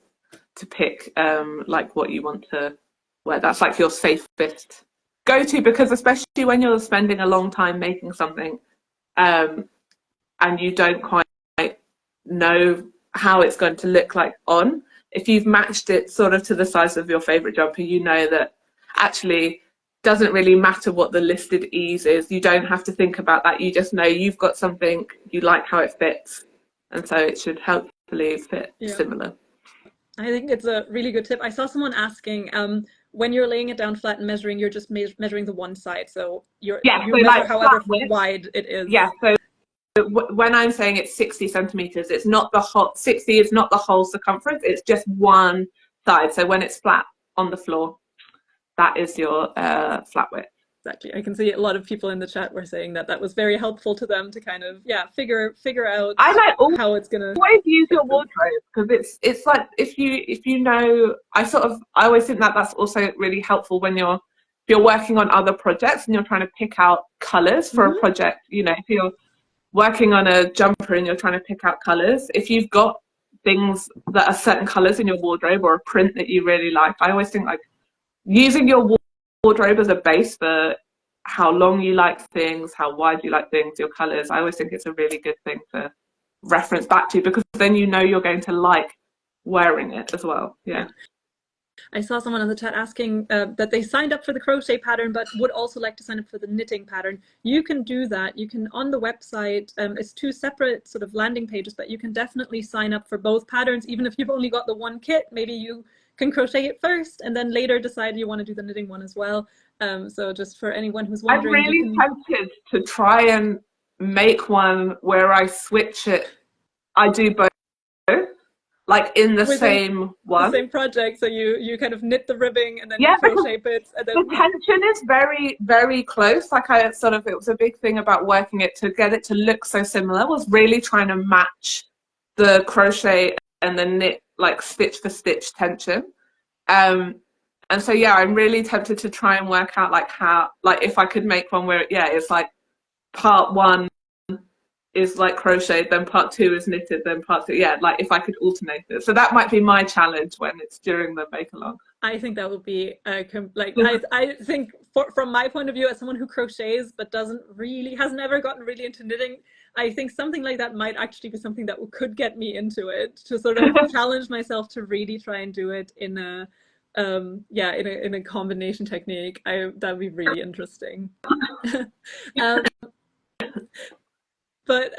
[SPEAKER 2] to pick, like what you want to wear. That's like your safest go-to, because especially when you're spending a long time making something, and you don't quite know how it's going to look like on, if you've matched it sort of to the size of your favorite jumper, you know that actually doesn't really matter what the listed ease is. You don't have to think about that. You just know you've got something, you like how it fits, and so it should hopefully fit similar.
[SPEAKER 1] I think it's a really good tip. I saw someone asking, when you're laying it down flat and measuring, you're just measuring the one side, so you
[SPEAKER 2] so
[SPEAKER 1] measure
[SPEAKER 2] like
[SPEAKER 1] however wide it is.
[SPEAKER 2] Yeah, so when I'm saying it's 60 centimeters, it's not the whole 60 is not the whole circumference, it's just one side. So when it's flat on the floor, that is your flat width.
[SPEAKER 1] Exactly. I can see a lot of people in the chat were saying that was very helpful to them to kind of figure out how it's gonna.
[SPEAKER 2] Always use your wardrobe, because it's like if you know, I always think that's also really helpful when you're working on other projects and you're trying to pick out colors for a project. You know, if you're working on a jumper and you're trying to pick out colors, if you've got things that are certain colors in your wardrobe or a print that you really like, I always think like using your wardrobe as a base for how long you like things, how wide you like things, your colors. I always think it's a really good thing to reference back to, because then you know you're going to like wearing it as well. Yeah.
[SPEAKER 1] I saw someone in the chat asking that they signed up for the crochet pattern but would also like to sign up for the knitting pattern. You can do that. You can, on the website, it's 2 separate sort of landing pages, but you can definitely sign up for both patterns. Even if you've only got the one kit, maybe you can crochet it first and then later decide you want to do the knitting one as well. So just for anyone who's wondering.
[SPEAKER 2] I'm really tempted to try and make one where I switch it. I do both, like in the same one.
[SPEAKER 1] The same project, so you kind of knit the ribbing and then you crochet bits. And then
[SPEAKER 2] the tension is very, very close. Like it was a big thing about working it to get it to look so similar, was really trying to match the crochet and the knit, like stitch for stitch tension. And so I'm really tempted to try and work out like how, like if I could make one where it's like part 1 is like crocheted, then part 2 is knitted, then part 2, like if I could alternate it. So that might be my challenge when it's during the make along.
[SPEAKER 1] I think that would be I think from my point of view, as someone who crochets but has never gotten really into knitting, I think something like that might actually be something that could get me into it, to sort of challenge myself to really try and do it in a yeah, in a combination technique. That'd be really interesting. um, but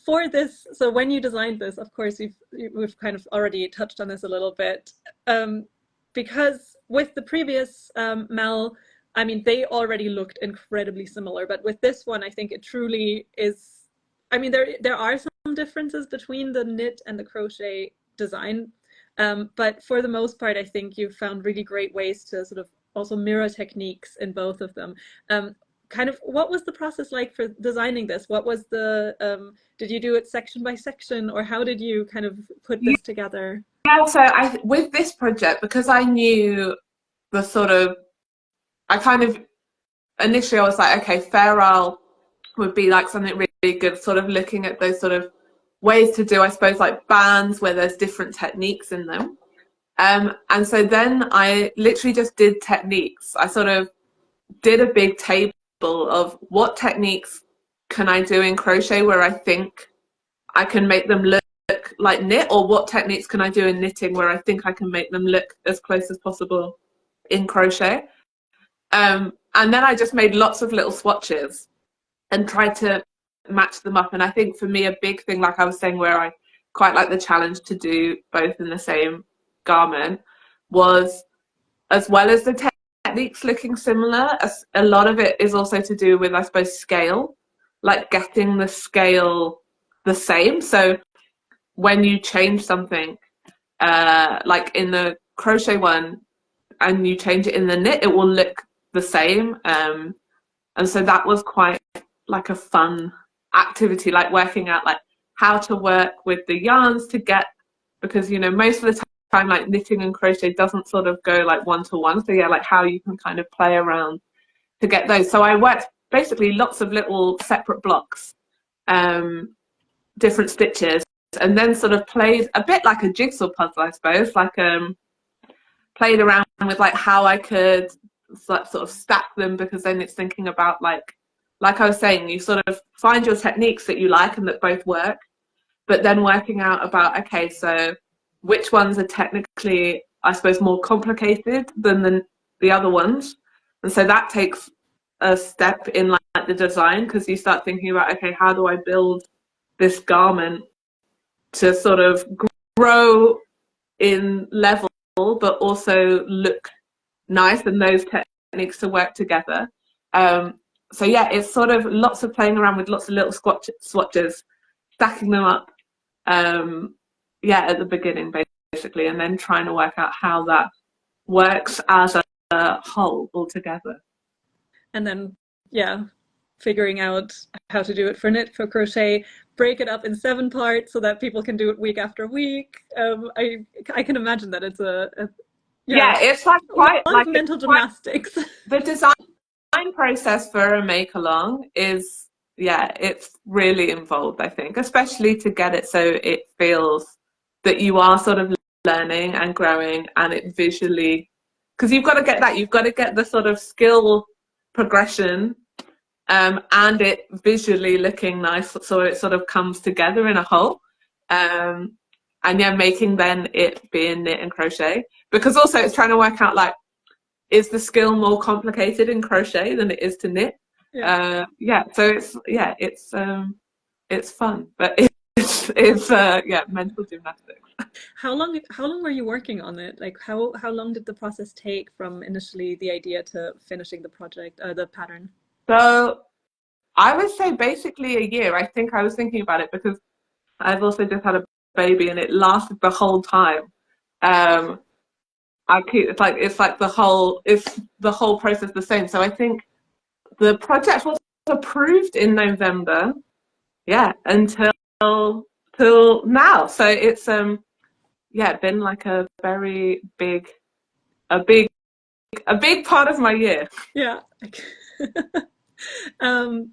[SPEAKER 1] for this, so when you designed this, of course, we've kind of already touched on this a little bit, um, because with the previous Mel, I mean, they already looked incredibly similar, but with this one, I think it truly is. I mean, there are some differences between the knit and the crochet design, but for the most part, I think you've found really great ways to sort of also mirror techniques in both of them. Um, Kind of what was the process like for designing this? What was the did you do it section by section, or how did you kind of put this together?
[SPEAKER 2] Yeah, so with this project, because I knew the sort of, I kind of initially I was like, okay, Fair Isle would be like something really good, sort of looking at those sort of ways to do, I suppose, like bands where there's different techniques in them. And so then I literally just did techniques. I sort of did a big table of what techniques can I do in crochet where I think I can make them look like knit, or what techniques can I do in knitting where I think I can make them look as close as possible in crochet. And then I just made lots of little swatches and tried to match them up. And I think for me, a big thing, like I was saying, where I quite like the challenge to do both in the same garment, was as well as the techniques looking similar, a lot of it is also to do with, I suppose, scale, like getting the scale the same. So when you change something, like in the crochet one, and you change it in the knit, it will look the same. And so that was quite like a fun activity, like working out like how to work with the yarns to get, because you know most of the time like knitting and crochet doesn't sort of go like one to one, so yeah, like how you can kind of play around to get those. So I worked basically lots of little separate blocks, different stitches, and then sort of played a bit like a jigsaw puzzle, I suppose, like played around with like how I could sort of stack them, because then it's thinking about like I was saying, you sort of find your techniques that you like and that both work, but then working out about, okay, so which ones are technically, I suppose, more complicated than the other ones. And so that takes a step in like the design, because you start thinking about, okay, how do I build this garment to sort of grow in level but also look nice, and those techniques to work together. So yeah, it's sort of lots of playing around with lots of little swatches, stacking them up, yeah, at the beginning basically, and then trying to work out how that works as a whole altogether.
[SPEAKER 1] And then, yeah, figuring out how to do it for knit, for crochet, break it up in 7 parts so that people can do it week after week. I can imagine that it's yeah,
[SPEAKER 2] Yeah, it's like
[SPEAKER 1] a lot
[SPEAKER 2] quite
[SPEAKER 1] of
[SPEAKER 2] like
[SPEAKER 1] mental gymnastics.
[SPEAKER 2] the design process for a make along is, yeah, it's really involved, I think, especially to get it so it feels that you are sort of learning and growing, and it visually, because you've got to get that, you've got to get the sort of skill progression, and it visually looking nice, so it sort of comes together in a whole. And yeah, making then it being knit and crochet, because also it's trying to work out like, is the skill more complicated in crochet than it is to knit?
[SPEAKER 1] Yeah.
[SPEAKER 2] Yeah, so it's fun, but it's yeah, mental gymnastics.
[SPEAKER 1] How long were you working on it? Like how long did the process take from initially the idea to finishing the project, the pattern?
[SPEAKER 2] So I would say basically a year. I think I was thinking about it because I've also just had a baby, and it lasted the whole time. Um, I keep it's like the whole process the same. So I think the project was approved in November, yeah, until till now. So it's yeah, been like a very big a big a big part of my year.
[SPEAKER 1] Yeah. um,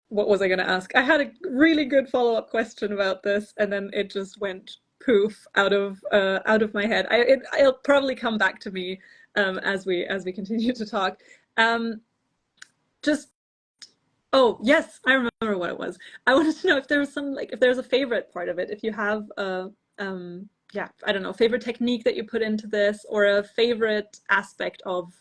[SPEAKER 1] what was I going to ask? I had a really good follow-up question about this, and then it just went poof out of my head. It'll probably come back to me as we continue to talk. Um, just Oh, yes, I remember what it was. I wanted to know if there was some like if there's a favorite part of it, if you have yeah, I don't know, favorite technique that you put into this, or a favorite aspect of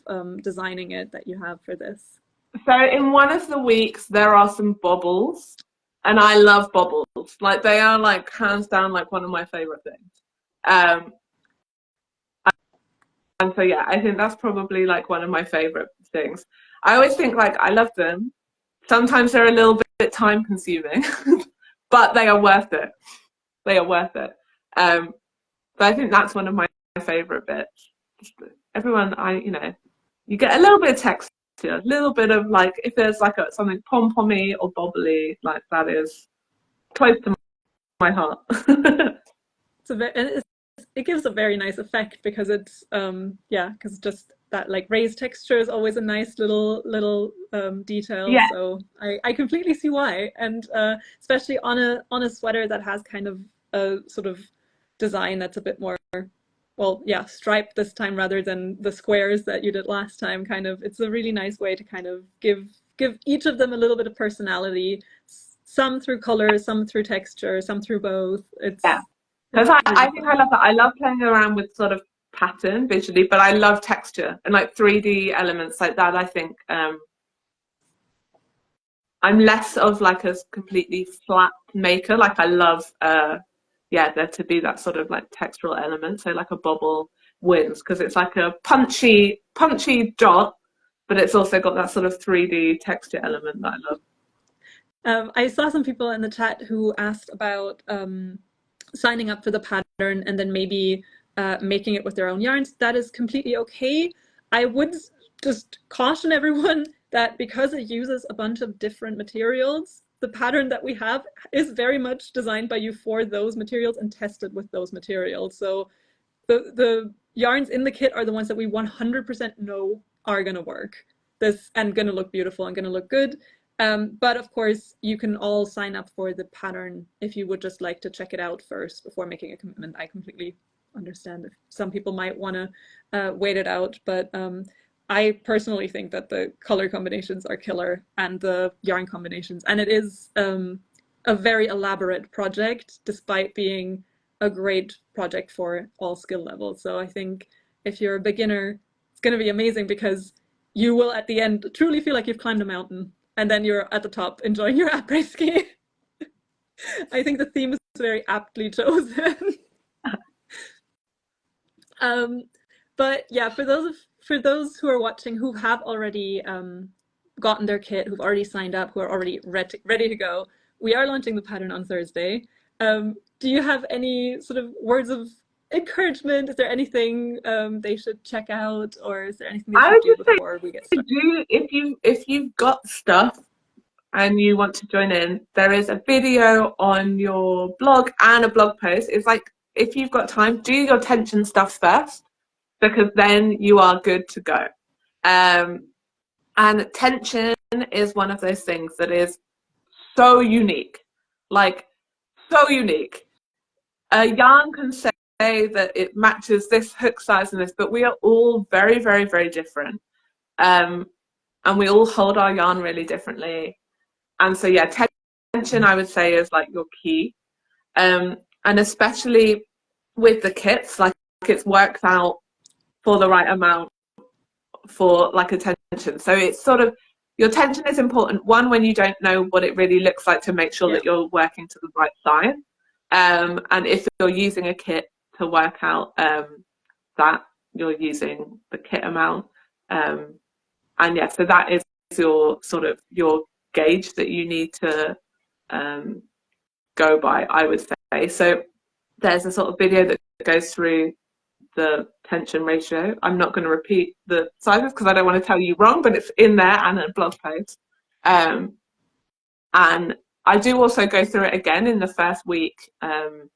[SPEAKER 1] designing it that you have for this?
[SPEAKER 2] So in one of the weeks there are some bobbles, and I love bobbles. Like they are like hands down like one of my favorite things. Um, and so yeah, I think that's probably like one of my favorite things. I always think like I love them. Sometimes they're a little bit time consuming, but they are worth it. They are worth it. But I think that's one of my favorite bits. Just everyone, you get a little bit of texture, a little bit of like, if there's like something pom-pommy or bobbly, like that is close to my heart.
[SPEAKER 1] It gives a very nice effect because it's yeah, because just that like raised texture is always a nice little detail.
[SPEAKER 2] Yeah,
[SPEAKER 1] So I completely see why, and especially on a sweater that has kind of a sort of design that's a bit more, well, yeah, striped this time rather than the squares that you did last time. Kind of, it's a really nice way to kind of give each of them a little bit of personality. Some through color, some through texture, some through both.
[SPEAKER 2] yeah.
[SPEAKER 1] It's
[SPEAKER 2] Because I
[SPEAKER 1] really
[SPEAKER 2] think I
[SPEAKER 1] fun.
[SPEAKER 2] love that. I love playing around with sort of pattern visually, but I love texture and like 3D elements like that. I think I'm less of like a completely flat maker. Like I love, yeah, there to be that sort of like textural element. So like a bobble wins because it's like a punchy dot, but it's also got that sort of 3D texture element that I love.
[SPEAKER 1] I saw some people in the chat who asked about signing up for the pattern and then maybe making it with their own yarns. That is completely okay. I would just caution everyone that because it uses a bunch of different materials, the pattern that we have is very much designed by you for those materials and tested with those materials. So the yarns in the kit are the ones that we 100% know are going to work this and going to look beautiful and going to look good. But of course, you can all sign up for the pattern if you would just like to check it out first before making a commitment. I completely understand if some people might want to wait it out, but I personally think that the color combinations are killer and the yarn combinations, and it is a very elaborate project despite being a great project for all skill levels. So I think if you're a beginner, it's going to be amazing because you will at the end truly feel like you've climbed a mountain and then you're at the top enjoying your après ski. I think the theme is very aptly chosen. um, but yeah, for those who are watching who have already gotten their kit, who've already signed up, who are already ready to go, we are launching the pattern on Thursday. Do you have any sort of words of encouragement? Is there anything they should check out, or is there anything they
[SPEAKER 2] I
[SPEAKER 1] should
[SPEAKER 2] would
[SPEAKER 1] do
[SPEAKER 2] just say
[SPEAKER 1] before we get started?
[SPEAKER 2] do if you've got stuff and you want to join in, there is a video on your blog and a blog post. It's like if you've got time, do your tension stuff first because then you are good to go. And tension is one of those things that is so unique, like so unique. A yarn can say that it matches this hook size and this, but we are all very, very, very different. Um, and we all hold our yarn really differently. And so, yeah, tension, I would say, is like your key. And especially with the kits, like it's worked out for the right amount for like a tension. So it's sort of, your tension is important. One, when you don't know what it really looks like to make sure
[SPEAKER 1] Yeah.
[SPEAKER 2] that you're working to the right size. And if you're using a kit to work out that you're using the kit amount. And yeah, so that is your sort of your gauge that you need to go by, I would say. So there's a sort of video that goes through the tension ratio. I'm not going to repeat the sizes because I don't want to tell you wrong, but it's in there and a blog post. And I do also go through it again in the first week, in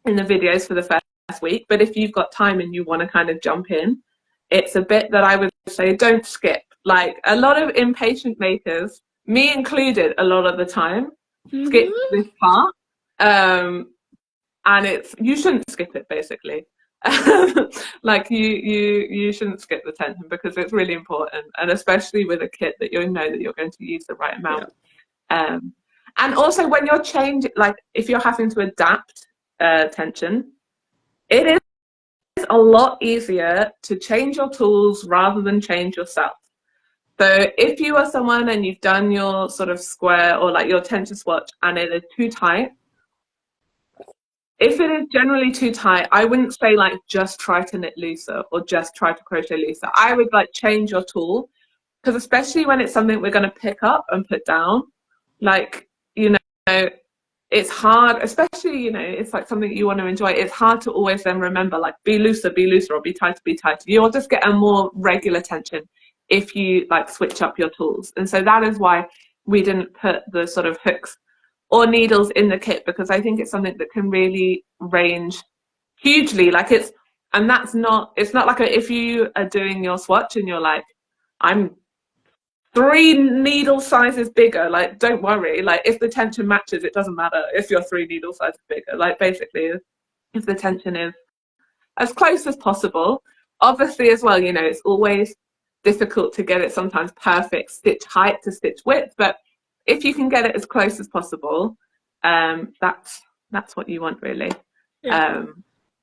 [SPEAKER 2] the videos for the first week. But if you've got time and you want to kind of jump in, it's a bit that I would say don't skip. Like a lot of impatient makers, me included, a lot of the time, skip this part. And it's, you shouldn't skip it basically. Like you shouldn't skip the tension because it's really important, and especially with a kit that you know that you're going to use the right amount.
[SPEAKER 1] Yeah.
[SPEAKER 2] And also when you're changing, like if you're having to adapt tension, it is a lot easier to change your tools rather than change yourself. So if you are someone and you've done your sort of square or like your tension swatch and it is too tight, if it is generally too tight, I wouldn't say like just try to knit looser or just try to crochet looser. I would like change your tool, because especially when it's something we're going to pick up and put down, like, you know, it's hard, especially, you know, it's like something you want to enjoy. It's hard to always then remember, like, be looser, or be tighter, be tighter. You'll just get a more regular tension if you like switch up your tools. And so that is why we didn't put the sort of hooks or needles in the kit, because I think it's something that can really range hugely. Like it's not like if you are doing your swatch and you're like, I'm 3 needle sizes bigger, like don't worry, like if the tension matches, it doesn't matter if you're 3 needle sizes bigger. Like basically if the tension is as close as possible. Obviously as well, you know, it's always difficult to get it sometimes perfect stitch height to stitch width, but if you can get it as close as possible, that's what you want, really.
[SPEAKER 1] Yeah.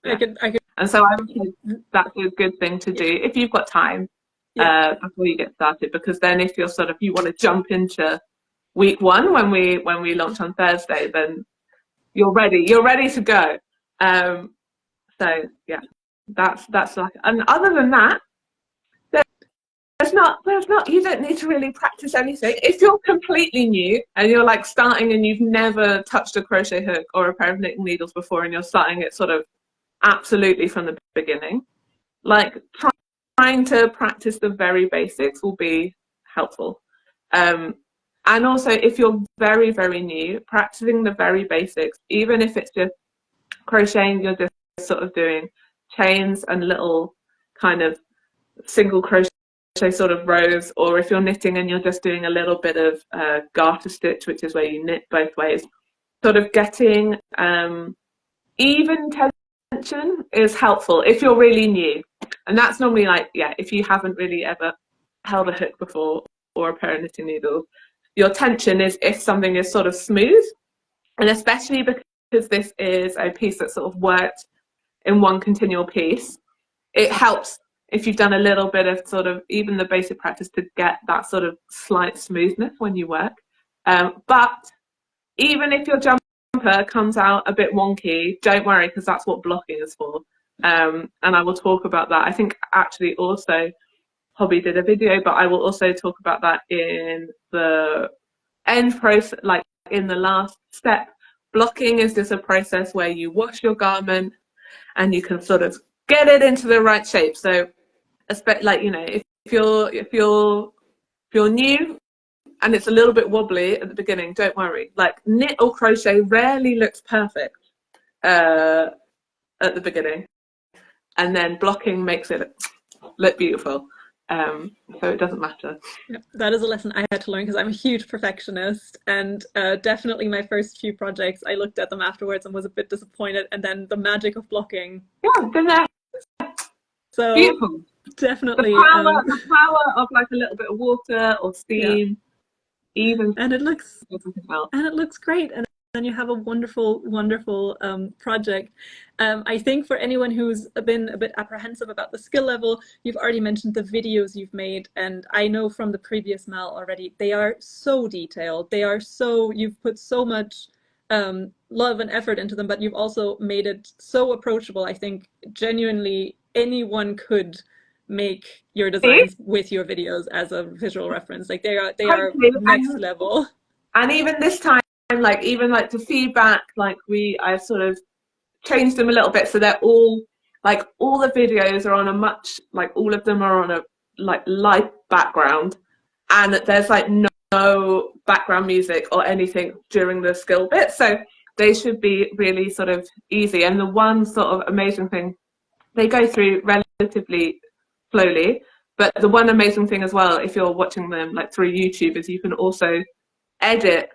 [SPEAKER 2] Yeah.
[SPEAKER 1] I could,
[SPEAKER 2] and so I would say that's a good thing to do if you've got time before you get started, because then if you're sort of, you want to jump into week 1 when we launch on Thursday, then you're ready to go. So yeah, that's like, and other than that, there's not, you don't need to really practice anything. If you're completely new and you're like starting and you've never touched a crochet hook or a pair of knitting needles before, and you're starting it sort of absolutely from the beginning, like trying to practice the very basics will be helpful. And also if you're very, very new, practicing the very basics, even if it's just crocheting, you're just sort of doing chains and little kind of single crochet sort of rows, or if you're knitting and you're just doing a little bit of garter stitch, which is where you knit both ways, sort of getting even tension is helpful if you're really new. And that's normally like, yeah, if you haven't really ever held a hook before or a pair of knitting needles, your tension is if something is sort of smooth, and especially because this is a piece that's sort of worked in one continual piece, it helps if you've done a little bit of sort of even the basic practice to get that sort of slight smoothness when you work. But even if your jumper comes out a bit wonky, don't worry, because that's what blocking is for. And I will talk about that. I think actually also Hobbii did a video, but I will also talk about that in the end process, like in the last step. Blocking is just a process where you wash your garment and you can sort of get it into the right shape. So, like, you know, if you're new and it's a little bit wobbly at the beginning, don't worry. Like, knit or crochet rarely looks perfect at the beginning, and then blocking makes it look beautiful. So it doesn't matter.
[SPEAKER 1] Yeah, that is a lesson I had to learn, because I'm a huge perfectionist, and definitely my first few projects, I looked at them afterwards and was a bit disappointed, and then the magic of blocking.
[SPEAKER 2] Yeah, then they're
[SPEAKER 1] so
[SPEAKER 2] beautiful.
[SPEAKER 1] Definitely.
[SPEAKER 2] The power of like a little bit of water or steam, even,
[SPEAKER 1] and it looks great, and then you have a wonderful project. I think for anyone who's been a bit apprehensive about the skill level, you've already mentioned the videos you've made, and I know from the previous Mal already, they are so detailed, you've put so much love and effort into them, but you've also made it so approachable. I think genuinely anyone could make your designs with your videos as a visual reference. Like they are next level.
[SPEAKER 2] And even this time, like even like the feedback, like I sort of changed them a little bit, so they're all like, all the videos are on a much, like all of them are on a like light background, and there's like no background music or anything during the skill bit, so they should be really sort of easy. And the one sort of amazing thing, they go through relatively slowly, but the one amazing thing as well, if you're watching them like through YouTube, is you can also edit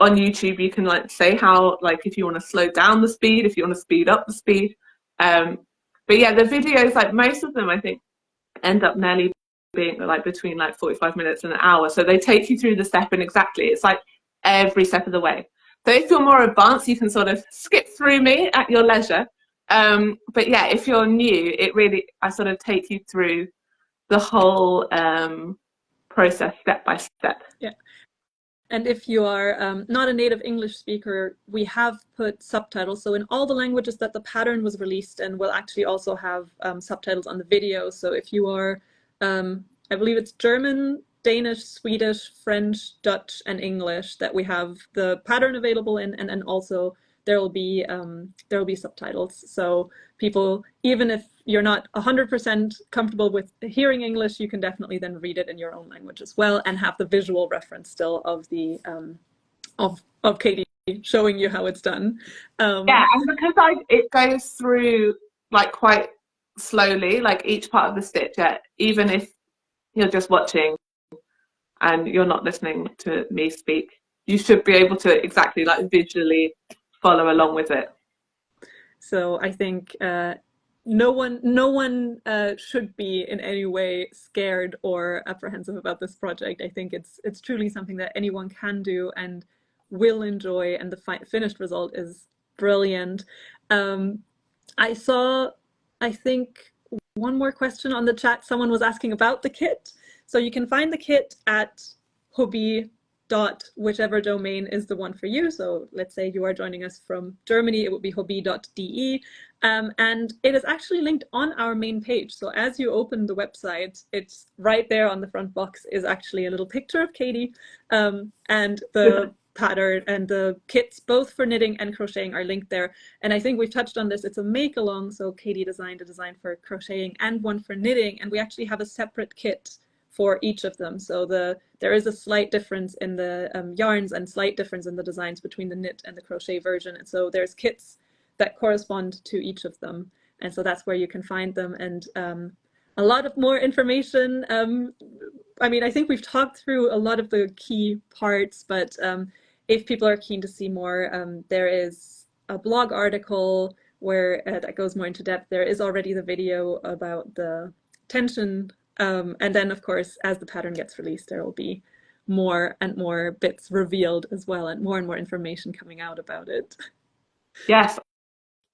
[SPEAKER 2] on YouTube. You can like say how, like if you want to slow down the speed, if you want to speed up the speed. But yeah, the videos, like most of them I think end up nearly being like between like 45 minutes and an hour, so they take you through the step, and exactly, it's like every step of the way. So if you're more advanced, you can sort of skip through me at your leisure, But yeah, if you're new, I sort of take you through the whole process step by step.
[SPEAKER 1] Yeah. And if you are not a native English speaker, we have put subtitles. So in all the languages that the pattern was released in, we'll actually also have subtitles on the video. So if you are, I believe it's German, Danish, Swedish, French, Dutch, and English that we have the pattern available in, and then also there will be subtitles. So people, even if you're not 100% comfortable with hearing English, you can definitely then read it in your own language as well, and have the visual reference still of the of Katie showing you how it's done.
[SPEAKER 2] Yeah, and because it goes through like quite slowly, like each part of the stitch, yeah, even if you're just watching and you're not listening to me speak, you should be able to exactly like visually follow along with it.
[SPEAKER 1] So I think no one should be in any way scared or apprehensive about this project. I think it's truly something that anyone can do and will enjoy, and the finished result is brilliant. I saw, I think, one more question on the chat. Someone was asking about the kit. So you can find the kit at Hobbii dot whichever domain is the one for you. So let's say you are joining us from Germany, it would be hobbii.de. And it is actually linked on our main page. So as you open the website, it's right there on the front box is actually a little picture of Katie, and the pattern and the kits, both for knitting and crocheting, are linked there. And I think we've touched on this. It's a make along. So Katie designed a design for crocheting and one for knitting, and we actually have a separate kit for each of them. So there is a slight difference in the yarns and slight difference in the designs between the knit and the crochet version. And so there's kits that correspond to each of them. And so that's where you can find them. And a lot of more information. I mean, I think we've talked through a lot of the key parts, but if people are keen to see more, there is a blog article where that goes more into depth. There is already the video about the tension. And then, of course, as the pattern gets released, there will be more and more bits revealed as well, and more information coming out about it.
[SPEAKER 2] Yes,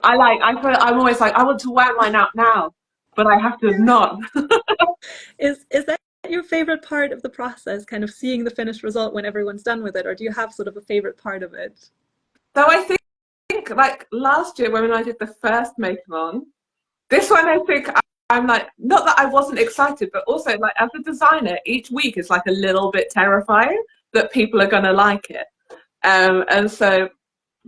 [SPEAKER 2] I'm always like, I want to wear mine out now, but I have to not.
[SPEAKER 1] Is that your favorite part of the process, kind of seeing the finished result when everyone's done with it, or do you have sort of a favorite part of it?
[SPEAKER 2] So I think like last year when I did the first make along, this one I think I'm like, not that I wasn't excited, but also like as a designer, each week is like a little bit terrifying that people are gonna like it. And so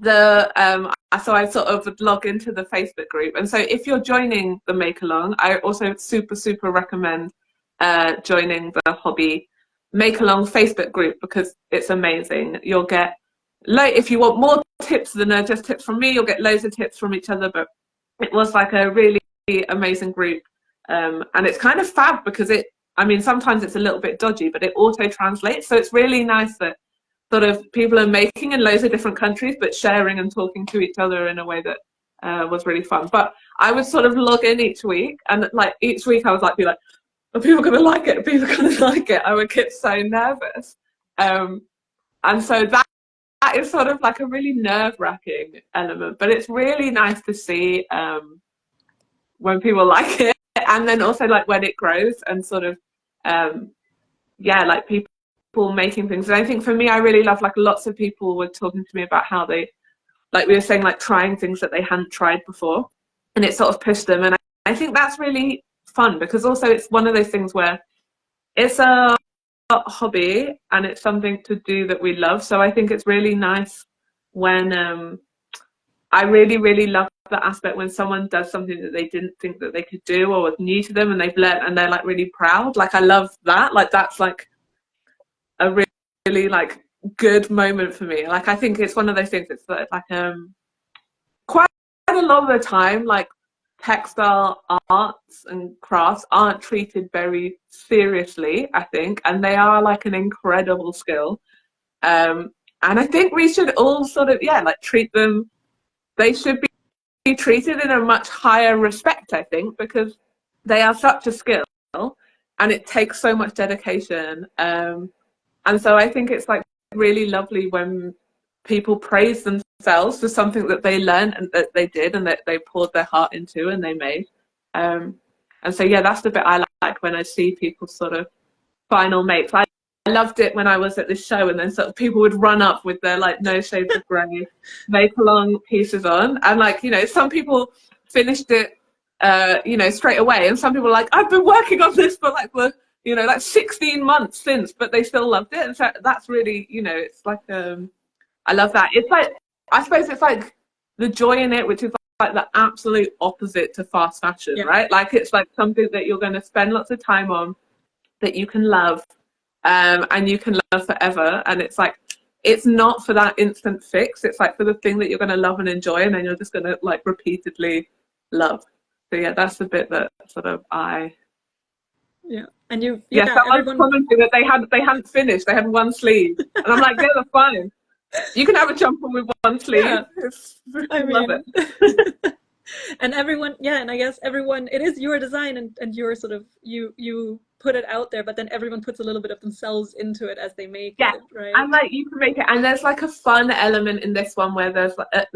[SPEAKER 2] so I sort of would log into the Facebook group. And so if you're joining the make along, I also super recommend joining the Hobbii make along Facebook group, because it's amazing. You'll get if you want more tips than just tips from me, you'll get loads of tips from each other. But it was like a really amazing group, and it's kind of fab because I mean, sometimes it's a little bit dodgy, but it auto translates. So it's really nice that sort of people are making in loads of different countries, but sharing and talking to each other in a way that was really fun. But I would sort of log in each week, and like each week I would like be like, are people going to like it? Are people going to like it? I would get so nervous. And so that is sort of like a really nerve-wracking element, but it's really nice to see when people like it, and then also like when it grows and sort of yeah, like people making things. And I think for me, I really love, like, lots of people were talking to me about how they, like we were saying, like trying things that they hadn't tried before, and it sort of pushed them. And I think that's really fun, because also it's one of those things where it's a hobby and it's something to do that we love. So I think it's really nice when I really love the aspect when someone does something that they didn't think that they could do or was new to them, and they've learned and they're like really proud. Like, I love that. Like, that's like a really like good moment for me. Like, I think it's one of those things. It's like quite a lot of the time, like, textile arts and crafts aren't treated very seriously, I think, and they are like an incredible skill. And I think we should all sort of, yeah, like treat them. They should be treated in a much higher respect, I think, because they are such a skill and it takes so much dedication. And so I think it's like really lovely when people praise themselves for something that they learned and that they did and that they poured their heart into and they made. And so, yeah, that's the bit I like when I see people sort of final makes. I loved it when I was at this show and then sort of people would run up with their like No Shades of Grey make along pieces on. And like, you know, some people finished it, you know, straight away. And some people are like, I've been working on this for like, you know, like 16 months since, but they still loved it. And so that's really, you know, it's like, I love that. It's like, I suppose it's like the joy in it, which is like the absolute opposite to fast fashion, right? Like it's like something that you're going to spend lots of time on, that you can love, and you can love forever. And it's like, it's not for that instant fix. It's like for the thing that you're going to love and enjoy, and then you're just going to like repeatedly love. So yeah, that's the bit that sort of
[SPEAKER 1] and you
[SPEAKER 2] someone commented that they hadn't finished. They had one sleeve, and I'm like, yeah, that's fine. You can have a jumper with one sleeve. I love it.
[SPEAKER 1] And everyone, and I guess everyone, it is your design and your sort of, you put it out there, but then everyone puts a little bit of themselves into it as they make it, right?
[SPEAKER 2] And like you can make it, and there's like a fun element in this one where there's like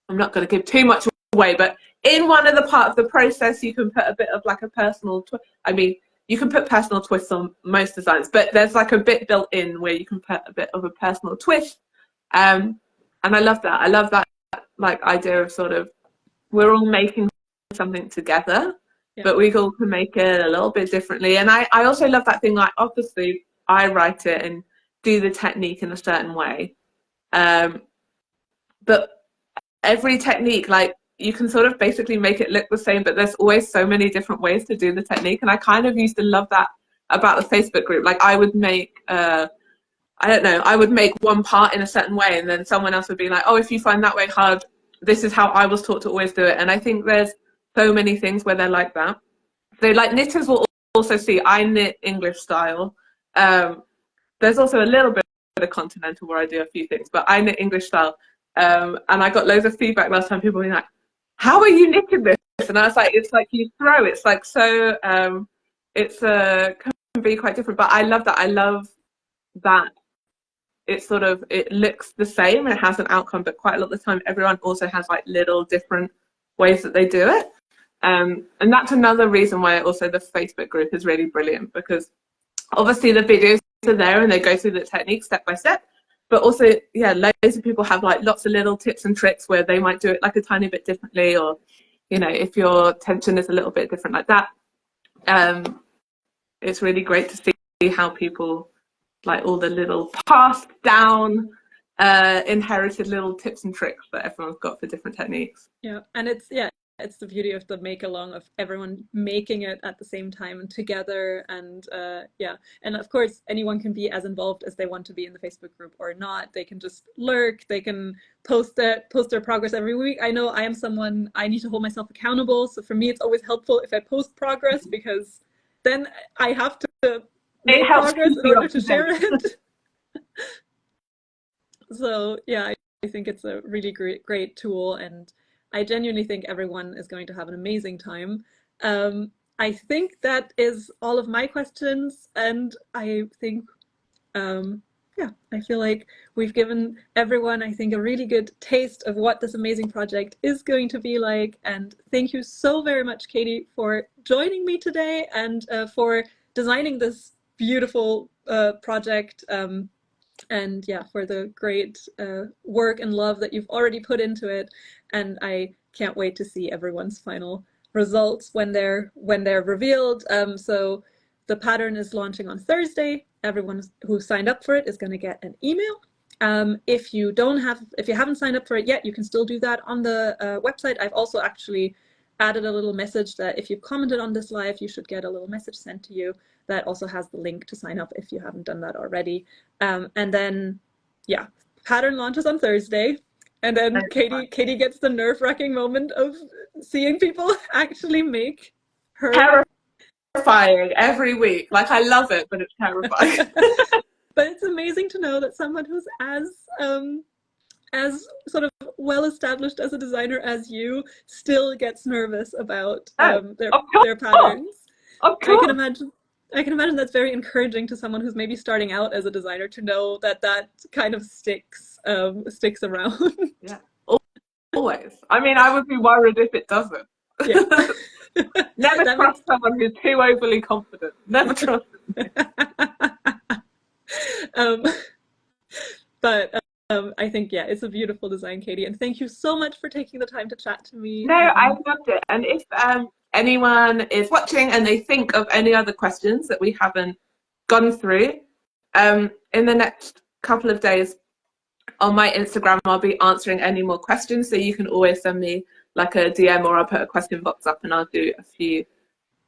[SPEAKER 2] I'm not going to give too much away, but in one of the part of the process you can put a bit of like a personal I mean, you can put personal twists on most designs, but there's like a bit built in where you can put a bit of a personal twist. And I love that. I love that like idea of sort of, we're all making something together, but we all can make it a little bit differently. And I also love that thing, like obviously I write it and do the technique in a certain way. But every technique, like you can sort of basically make it look the same, but there's always so many different ways to do the technique. And I kind of used to love that about the Facebook group. Like I would make, I don't know, I would make one part in a certain way, and then someone else would be like, oh, if you find that way hard, this is how I was taught to always do it. And I think there's so many things where they're like that. So like knitters will also see I knit English style. There's also a little bit of continental where I do a few things, but I knit English style. And I got loads of feedback last time, people being like, how are you knitting this? And I was like, it's like you throw, it's like so, it's can be quite different, but I love that. I love that it's sort of, it looks the same and it has an outcome, but quite a lot of the time everyone also has like little different ways that they do it. And that's another reason why also the Facebook group is really brilliant, because obviously the videos are there and they go through the technique step by step, but also, yeah, loads of people have like lots of little tips and tricks where they might do it like a tiny bit differently, or, you know, if your tension is a little bit different like that. It's really great to see how people, like all the little passed down inherited little tips and tricks that everyone's got for different techniques.
[SPEAKER 1] And it's the beauty of the make along, of everyone making it at the same time and together. And and of course anyone can be as involved as they want to be in the Facebook group or not. They can just lurk, they can post their progress every week. I know I am someone, I need to hold myself accountable, so for me it's always helpful if I post progress, because then I have to make progress in order to share it. So yeah, I think it's a really great tool, and I genuinely think everyone is going to have an amazing time. I think that is all of my questions, and I think I feel like we've given everyone, I think, a really good taste of what this amazing project is going to be like. And thank you so very much, Katie, for joining me today and for designing this beautiful project, and for the great work and love that you've already put into it. And I can't wait to see everyone's final results when they're revealed. So the pattern is launching on Thursday. Everyone who signed up for it is going to get an email. If you haven't signed up for it yet, you can still do that on the website. I've also actually added a little message that if you've commented on this live, you should get a little message sent to you that also has the link to sign up if you haven't done that already. And then, pattern launches on Thursday. And then Katie gets the nerve-wracking moment of seeing people actually make her.
[SPEAKER 2] Terrifying every week. Like, I love it, but it's terrifying.
[SPEAKER 1] But it's amazing to know that someone who's as sort of well established as a designer as you still gets nervous about their patterns.
[SPEAKER 2] Of course.
[SPEAKER 1] I can imagine I can imagine that's very encouraging to someone who's maybe starting out as a designer to know that that kind of sticks around.
[SPEAKER 2] Yeah, always. I mean, I would be worried if it doesn't.
[SPEAKER 1] Yeah.
[SPEAKER 2] Never
[SPEAKER 1] That makes
[SPEAKER 2] trust someone who's too overly confident. Never trust.
[SPEAKER 1] um, but I think yeah, it's a beautiful design, Katie, and thank you so much for taking the time to chat to me.
[SPEAKER 2] No, I loved it. And if anyone is watching and they think of any other questions that we haven't gone through, in the next couple of days on my Instagram, I'll be answering any more questions. So you can always send me like a DM, or I'll put a question box up and I'll do a few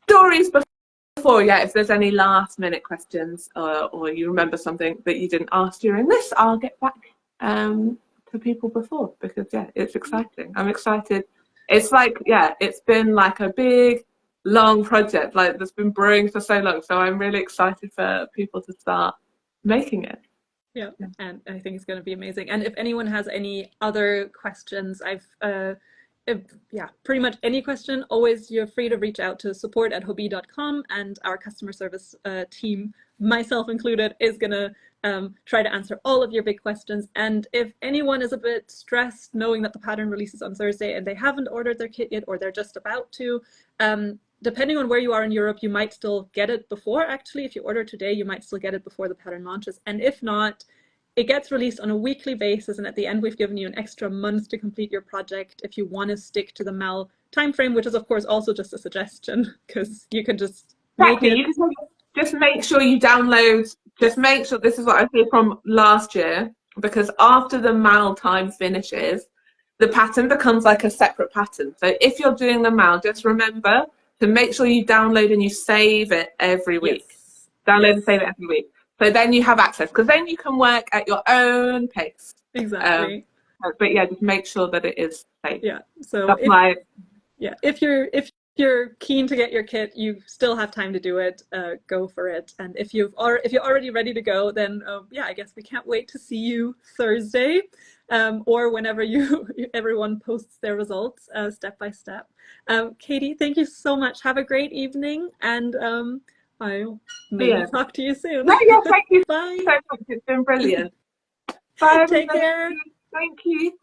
[SPEAKER 2] stories before. Yeah, if there's any last minute questions, or you remember something that you didn't ask during this, I'll get back to people before, because yeah, it's exciting. I'm excited. It's like, yeah, it's been like a big long project, like that's been brewing for so long, so I'm really excited for people to start making it.
[SPEAKER 1] Yeah, and I think it's going to be amazing. And if anyone has any other questions, yeah, pretty much any question, always you're free to reach out to support@hobbii.com, and our customer service team, myself included, is going to try to answer all of your big questions. And if anyone is a bit stressed knowing that the pattern releases on Thursday and they haven't ordered their kit yet, or they're just about to, depending on where you are in Europe, you might still get it before. Actually, if you order today, you might still get it before the pattern launches. And if not, it gets released on a weekly basis. And at the end, we've given you an extra month to complete your project if you want to stick to the Mal timeframe, which is, of course, also just a suggestion, because you can just make it.
[SPEAKER 2] You can just make sure you download, just make sure, this is what I did from last year, because after the Mal time finishes, the pattern becomes like a separate pattern. So if you're doing the Mal, just remember to make sure you download and you save it every week.
[SPEAKER 1] Yes.
[SPEAKER 2] Download and save it every week. So then you have access, because then you can work at your own pace.
[SPEAKER 1] Exactly.
[SPEAKER 2] But yeah, just make sure that it is safe.
[SPEAKER 1] Yeah. So
[SPEAKER 2] that's
[SPEAKER 1] if you're keen to get your kit, you still have time to do it. Go for it. And if you're already ready to go, then yeah, I guess we can't wait to see you Thursday, or whenever everyone posts their results step by step. Katie, thank you so much. Have a great evening, and I'll maybe talk to you soon.
[SPEAKER 2] Yeah, thank you
[SPEAKER 1] Bye.
[SPEAKER 2] so much. It's been brilliant. Bye,
[SPEAKER 1] Take
[SPEAKER 2] everybody.
[SPEAKER 1] care.
[SPEAKER 2] Thank you.